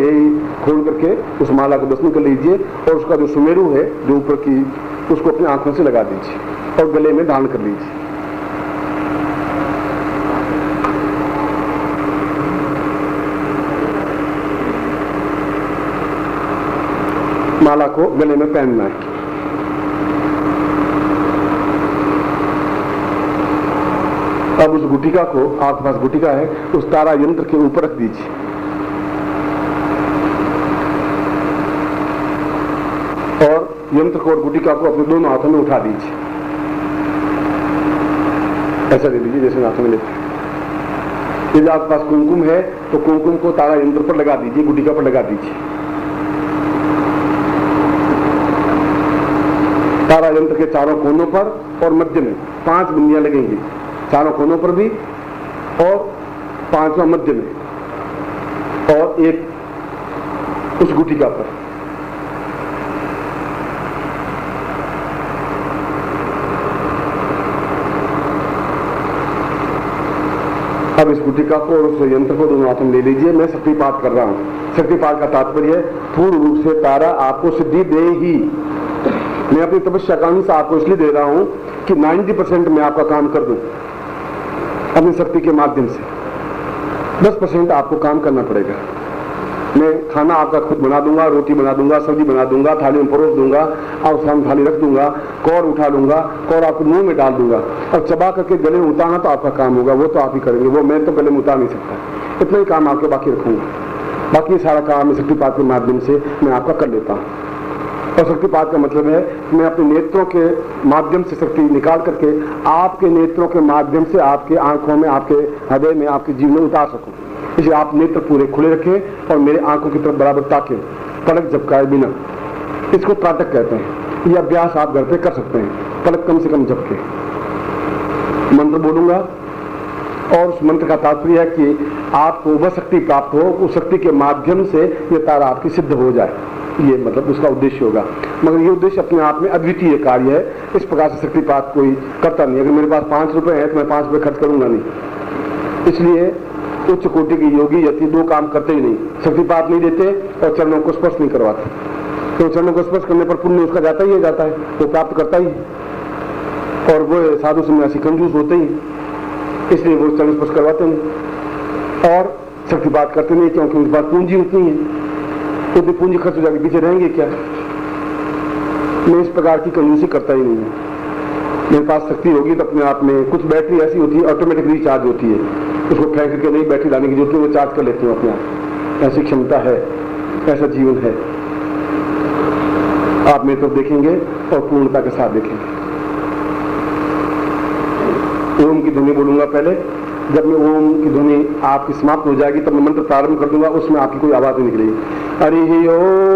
खोल करके उस माला को दर्शन कर लीजिए और उसका जो सुमेरु है जो ऊपर की, उसको अपनी आंखों से लगा दीजिए और गले में धारण कर लीजिए। माला को गले में पहनना है। अब उस गुटिका को, आपके पास गुटिका है, उस तारा यंत्र के ऊपर रख दीजिए और यंत्र को और गुटिका को अपने दोनों हाथों में उठा दीजिए। ऐसा दे दीजिए जैसे हाथों में लेते हैं। यदि आपके पास कुमकुम है तो कुमकुम को तारा यंत्र पर लगा दीजिए, गुटिका पर लगा दीजिए। तारा यंत्र के चारों कोनों पर और मध्य में 5 बिंदियां लगेंगी, चारों कोनों पर भी और 5वां मध्य में और एक उस गुटिका पर। अब इस गुटिका को और उस यंत्र को दोनों हाथों में ले लीजिए। मैं शक्तिपात कर रहा हूं। शक्तिपात का तात्पर्य पूर्ण रूप से तारा आपको सिद्धि दे ही। मैं अपनी तपस्या का अंश आपको इसलिए दे रहा हूं कि 90% मैं आपका काम कर दूं अपनी शक्ति के माध्यम से। 10% आपको काम करना पड़ेगा। मैं खाना आपका खुद बना दूंगा, रोटी बना दूंगा, सब्जी बना दूंगा, थाली में परोस दूंगा और सामने थाली रख दूंगा, कौर उठा लूंगा, कौर आपको मुंह में डाल दूंगा और चबा करके गले में उतारना तो आपका काम होगा, वो तो आप ही करेंगे, वो मैं तो गले में उतार नहीं सकता। इतना ही काम आपके बाकी रखूंगा, बाकी सारा काम शक्तिपात के माध्यम से मैं आपका कर लेता हूँ। और शक्तिपात का मतलब है मैं अपने नेत्रों के माध्यम से शक्ति निकाल करके आपके नेत्रों के माध्यम से आपके आंखों में, आपके हृदय में, आपके जीवन में उतार सकूं। इसलिए आप नेत्र पूरे खुले रखें और मेरे आंखों की तरफ बराबर ताकें, पलक झपकाए बिना। इसको त्राटक कहते हैं। यह अभ्यास आप घर पे कर सकते हैं, पलक कम से कम झपके। मंत्र बोलूंगा और उस मंत्र का तात्पर्य है कि आपको वह शक्ति प्राप्त हो, उस शक्ति के माध्यम से यह तारा आपकी सिद्ध हो जाए, ये मतलब उसका उद्देश्य होगा। मगर ये उद्देश्य अपने आप में अद्वितीय कार्य है। इस प्रकार से शक्तिपात कोई करता नहीं। अगर मेरे पास 5 रुपए है तो मैं 5 रुपए खर्च करूंगा नहीं। इसलिए उच्च कोटि के योगी यति 2 काम करते ही नहीं, शक्तिपात नहीं देते और चरणों को स्पर्श नहीं करवाते। तो चरणों को स्पर्श करने पर पुण्य उसका जाता ही जाता है, वो प्राप्त करता ही। और वो साधु सन्यासी कंजूस होते ही, इसलिए वो चरण स्पर्श करवाते नहीं और शक्तिपात करते नहीं, क्योंकि उनके पास पूंजी उतनी है। तो पूंजी खर्च हो जाके पीछे रहेंगे क्या? मैं इस प्रकार की कंजूसी करता ही नहीं है। मेरे पास शक्ति होगी तो अपने आप में, कुछ बैटरी ऐसी होती है ऑटोमेटिक रिचार्ज होती है, उसको फेंक करके नहीं बैटरी लाने की जरूरत नहीं, वो चार्ज कर लेती हूँ अपने आप। ऐसी क्षमता है, ऐसा जीवन है। आप मेरे तरफ देखेंगे और पूर्णता के साथ देखेंगे। ओम की ध्वनि बोलूंगा पहले। जब मैं ओम की ध्वनि आपकी समाप्त हो जाएगी तब मैं मंत्र प्रारंभ कर दूंगा, उसमें आपकी कोई आवाज नहीं निकलेगी। हरि ओम।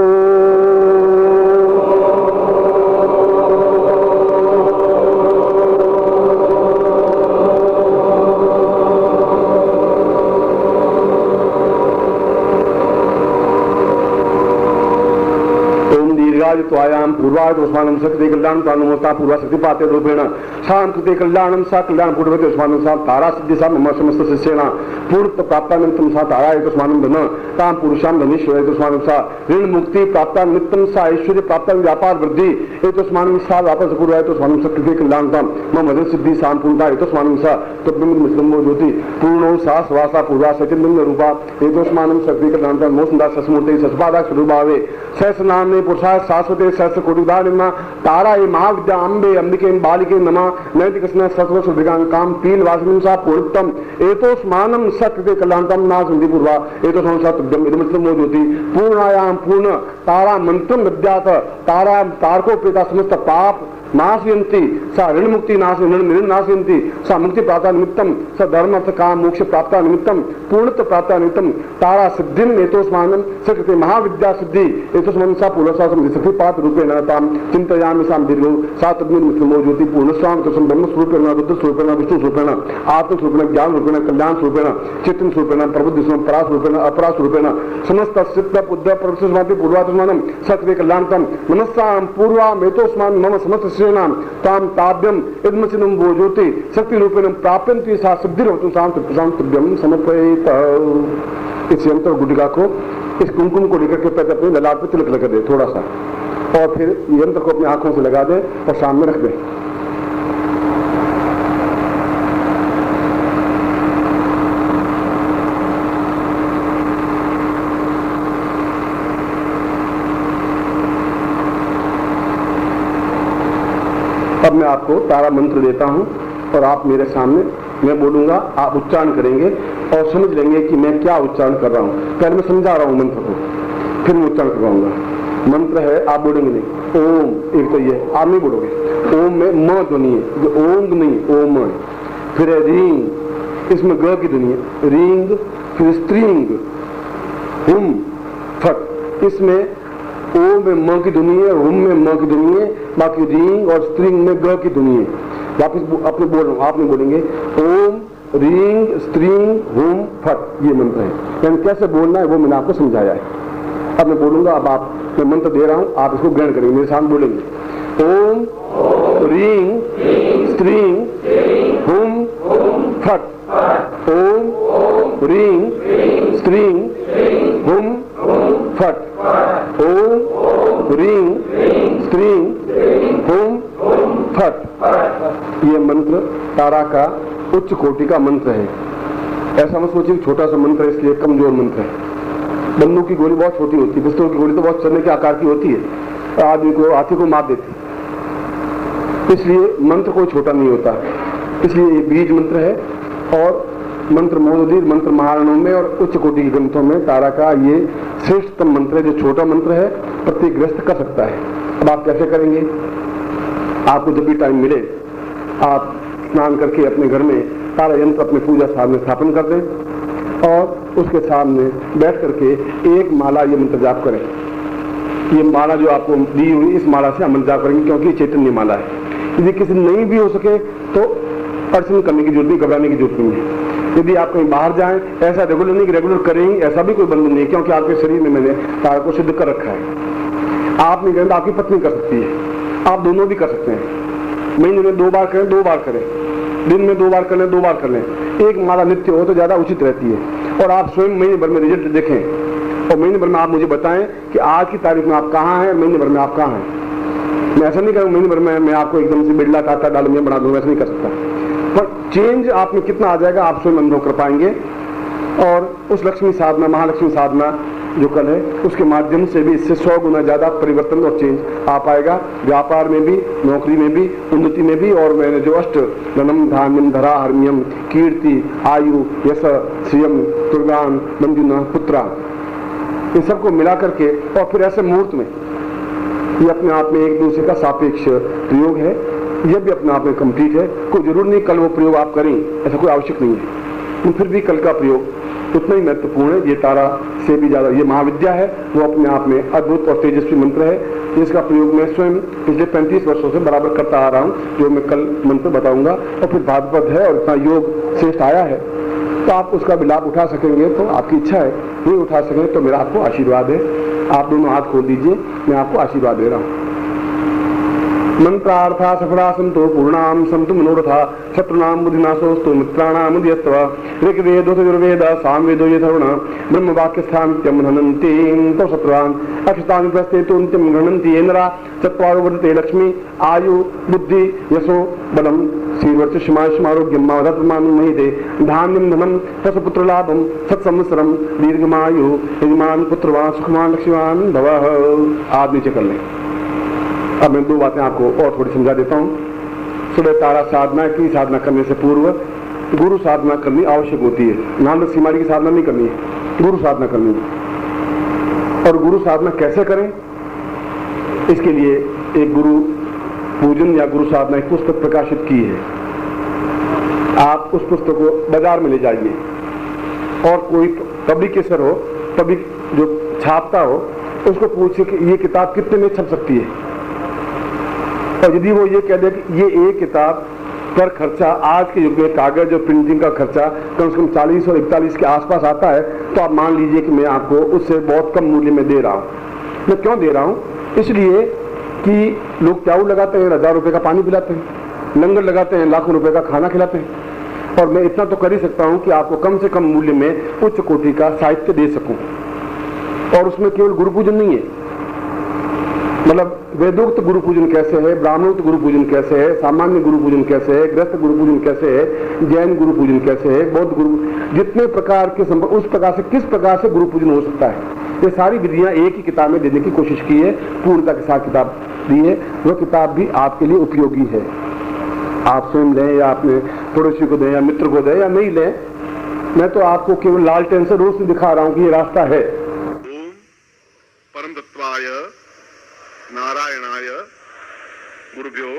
तो आयाम पूर्वाद उस्मानम शक्ति कल्याण प्राणमोता पूर्वा शक्ति पाते रूपेण शाम कृते कल्याणम सा कल्याण पूर्वते उस्मानम सा तारा सिद्धि सा मम समस्त शिष्येण पूर्ण प्राप्तानिमित्तम सा तारा एक उस्मानम धन ताम पुरुषाम धनीश्वर एक उस्मानम सा ऋण मुक्ति प्राप्तानिमित्तम सा ऐश्वर्य प्राप्ता व्यापार वृद्धि एक उस्मानम सा वापस पूर्वा एक उस्मानम सा कृते कल्याण ताम मम भजन सिद्धि शाम पूर्णता एक उस्मानम सा तब्बिम मुस्लिमो ज्योति पूर्णो सा स्वासा पूर्वा सचिंदन रूपा एक उस्मानम शक्ति कल्याण ताम मोसंदा ससमूर्ति सस्पादा स्वरूपावे सहस नाम ने पुरुषा शाश्वते सहस्र कोटिदा निम्ना तारा ये महाविद्या अम्बे अंबिके बालिके नमा नैति कृष्ण सत्व सुदिगांग काम पील वासनिम सा पूर्णतम एतोस्मानम सत्य कल्याणतम ना संधि पूर्वा एतोस्मानम सत्यम इदमस्लमो ज्योति पूर्णायाम पूर्ण तारा मंत्रम विद्यात तारा तारको पेता समस्त पाप नाशयन्ति सा ऋण मुक्ति नाशयन्ति सा मुक्ति प्राप्ता निमित्तम स धर्म अर्थ काम मोक्ष प्राप्ता निमित्तम पूर्णत्व प्राप्ता निमित्तम तारा सिद्धिम एतोस्मानम सकृते महाविद्या सिद्धि एतोस्मानम सा पूर्णसा शक्तिपात रूपेण ताम चिंतयामि साम दीर्घो सा तद्मिन्मुक्तिमो ज्योति पूर्णस्वाम तस्म ब्रह्म स्वरूपेण बुद्ध स्वरूपेण विष्णु स्वरूपेण आत्म स्वरूपेण ज्ञान स्वरूपेण कल्याण स्वरूपेण चित्त स्वरूपेण प्रबुद्धि स्वरूपेण परा स्वरूपेण अपरा स्वरूपेण समस्त सिद्ध बुद्ध प्रवृत्तिस्माति पूर्वात्मानं सकृते कल्याणतम मनस्साम पूर्वाम एतोस्मान् मम समस्त नाम ताम ताभ्यम इदमचिनम वो ज्योति शक्ति रूपेण प्राप्यन्ति सा सिद्धिर्वतु शांतिभ्यम समर्पयेत। इस यंत्र गुटिका को, इस कुमकुम को लेकर के पहले अपने ललाट पे तिलक लगा दे थोड़ा सा, और फिर यंत्र को अपनी आंखों से लगा दे और सामने रख दे। अब मैं आपको तारा मंत्र देता हूं और आप मेरे सामने, मैं बोलूंगा, आप उच्चारण करेंगे और समझ लेंगे कि मैं क्या उच्चारण कर रहा हूं। पहले मैं समझा रहा हूं मंत्र को, फिर मैं उच्चारण करवाऊंगा। मंत्र है, आप बोलेंगे नहीं। ओम, एक तो ये आप नहीं बोलोगे। ओम में म ध्वनि है, जो ओंग नहीं ओम है। फिर है रींग, इसमें ग की ध्वनि है, रींग। फिर स्त्रींग, हुम फट, इसमें ओ में म की ध्वनि है, हुम में म की ध्वनि है, बाकी रींग और स्त्रिंग में ग की ध्वनि है। वापिस अपने बोल रहा हूं, आप नहीं बोलेंगे। ओम रींग स्त्रिंग हुम फट, ये मंत्र है। यानी कैसे बोलना है वो मैंने आपको समझाया है। अब मैं बोलूंगा, अब आप, मैं मंत्र दे रहा हूं, आप इसको ग्रहण करेंगे, मेरे सामने बोलेंगे। ओम रींग स्त्रिंग हुम फट। ओम रींग स्त्रिंग हुम फट। ओम रींग स्त्रिंग हुम फट। ये मंत्र तारा का उच्च कोटि का मंत्र है। ऐसा मत सोचिए छोटा सा मंत्र है इसलिए कमजोर मंत्र है। बंदूक की गोली बहुत छोटी होती है, पिस्तौल की गोली तो बहुत चलने के आकार की होती है, आदमी को हाथी को मार देती है। इसलिए मंत्र कोई छोटा नहीं होता, इसलिए ये बीज मंत्र है। और मंत्र मौजूद मंत्र महारणों में और उच्च कोटि के ग्रंथों में तारा का ये श्रेष्ठतम मंत्र है, जो छोटा मंत्र है प्रत्येक गृहस्थ कर सकता है। अब आप कैसे करेंगे? आपको जब भी टाइम मिले आप स्नान करके अपने घर में तारा यंत्र अपने पूजा स्थान में स्थापन कर दें और उसके सामने बैठ करके एक माला ये मंत्र जाप करें। ये माला जो आपको दी हुई इस माला से अमल जाप करेंगे, क्योंकि चैतन्य माला है। यदि किसी नहीं भी हो सके तो अर्चन करने की जरूरत नहीं, घबराने की जरूरत नहीं है। यदि आप कहीं बाहर जाएं, ऐसा रेगुलर नहीं कि रेगुलर करेंगे, ऐसा भी कोई बंधन नहीं है, क्योंकि आपके शरीर में मैंने तारा को सिद्ध कर रखा है। आप नहीं करें तो आपकी पत्नी कर सकती है, आप दोनों भी कर सकते हैं। महीने में 2 बार करें, 2 बार करें, दिन में 2 बार कर लें, 2 बार कर लें। एक माला नित्य हो तो ज्यादा उचित रहती है। और आप स्वयं महीने भर में रिजल्ट देखें और महीने भर में आप मुझे बताएं कि आज की तारीख में आप कहाँ हैं, महीने भर में आप कहाँ हैं। मैं ऐसा नहीं करूँ महीने भर में मैं आपको एकदम से बिरला टाटा डालूंगा बना दूंगा, ऐसा नहीं कर सकता। पर चेंज आप में कितना आ जाएगा आप स्वयं अनुभव कर पाएंगे। और उस लक्ष्मी साधना, महालक्ष्मी साधना जो कल है, उसके माध्यम से भी इससे 100 गुना ज्यादा परिवर्तन और चेंज आ पाएगा। व्यापार में भी, नौकरी में भी, उन्नति में भी। और मैंने जो अष्ट धनम धान्यम धरा हर्म्यम कीर्ति आयु यश श्रियम दुर्गान मंजुना पुत्रा, इन सबको मिला करके और फिर ऐसे मुहूर्त में, ये अपने आप में एक दूसरे का सापेक्ष प्रयोग है, यह भी अपने आप में कंप्लीट है। कोई जरूर नहीं कल वो प्रयोग आप करें, ऐसा कोई आवश्यक नहीं है, लेकिन फिर भी कल का प्रयोग उतना ही महत्वपूर्ण है। ये तारा से भी ज्यादा, ये महाविद्या है, वो अपने आप में अद्भुत और तेजस्वी मंत्र है, जिसका प्रयोग मैं स्वयं पिछले 35 वर्षों से बराबर करता आ रहा हूँ, जो मैं कल मंत्र बताऊंगा। और फिर भागवत है और इतना योग श्रेष्ठ आया है, तो आप उसका भी लाभ उठा सकेंगे तो आपकी इच्छा है, नहीं उठा सकेंगे तो मेरा आपको आशीर्वाद है। आप दोनों हाथ खोल दीजिए, मैं आपको आशीर्वाद दे रहा हूँ। मंत्रार्था सफला संतो पूर्णाम संतु मनोरथा शत्रुनाम बुद्धिनाशोस्तु मित्राणाम उदयस्व ऋग्वेदो यजुर्वेद सामवेदो यथर्वण ब्रह्म वाक्यस्थान्त्यम घनन्ति तो शत्रुवान् अक्षतानि प्रस्थेतुन्त्यम घनन्ति येनरा चत्वारो वर्धते लक्ष्मी आयु बुद्धि यशो बलम श्रीवर्चस्मारोग्यम माधत्मानं महिते धान्यम धनम पशुपुत्र लाभम सत्संवत्सरम दीर्घमायु यजमान पुत्रवान सुखवान लक्ष्मीवान भवः। आप नीचे कर लें। अब मैं 2 बातें आपको और थोड़ी समझा देता हूं। सुबह तारा साधना की साधना करने से पूर्व गुरु साधना करनी आवश्यक होती है। नाम सीमारी की साधना नहीं करनी है, गुरु साधना करनी है। और गुरु साधना कैसे करें, इसके लिए एक गुरु पूजन या गुरु साधना एक पुस्तक प्रकाशित की है। आप उस पुस्तक को बाजार में ले जाइए और कोई पब्लिकेशन हो, पब्लिक जो छापता हो, उसको पूछिए कि ये किताब कितने में छप सकती है। और यदि वो ये कह दे कि ये एक किताब पर खर्चा आज के युग में कागज और प्रिंटिंग का खर्चा कम से कम 40 और 41 के आसपास आता है, तो आप मान लीजिए कि मैं आपको उससे बहुत कम मूल्य में दे रहा हूं। मैं क्यों दे रहा हूं? इसलिए कि लोग प्याऊ लगाते हैं, 1000 रुपए का पानी पिलाते हैं, लंगर लगाते हैं, लाखों रुपए का खाना खिलाते हैं। और मैं इतना तो कर ही सकता हूं कि आपको कम से कम मूल्य में उच्च कोटि का साहित्य दे सकूं। और उसमें केवल गुरु पूजन नहीं है, मतलब वेदोक्त गुरु पूजन कैसे है, ब्राह्मणोक्त गुरु पूजन कैसे है, सामान्य गुरु पूजन कैसे है, गृहस्थ गुरु पूजन कैसे है, जैन गुरु पूजन कैसे है, बौद्ध गुरु, जितने प्रकार के उस प्रकार से किस प्रकार से गुरु पूजन हो सकता है, ये सारी विधियां एक ही किताब में देने की कोशिश की है। पूर्णता के साथ किताब दी है। वह किताब भी आपके लिए उपयोगी है। आप स्वयं लें या अपने पड़ोसी को दें या मित्र को दें या नहीं लें, मैं तो आपको केवल लालटेन से रोशनी दिखा रहा हूं कि ये रास्ता है। ओम परम तत्वाय नारायणाय गुरुभ्यो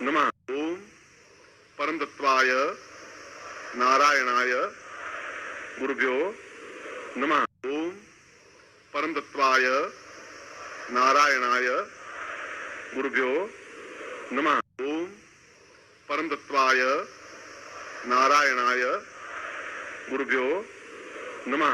नमः। ओम परम तत्वाय नारायणाय गुरुभ्यो नमः। ओम परम तत्वाय नारायणाय गुरुभ्यो नमः। ओम परम तत्वाय नारायणाय गुरुभ्यो नमः।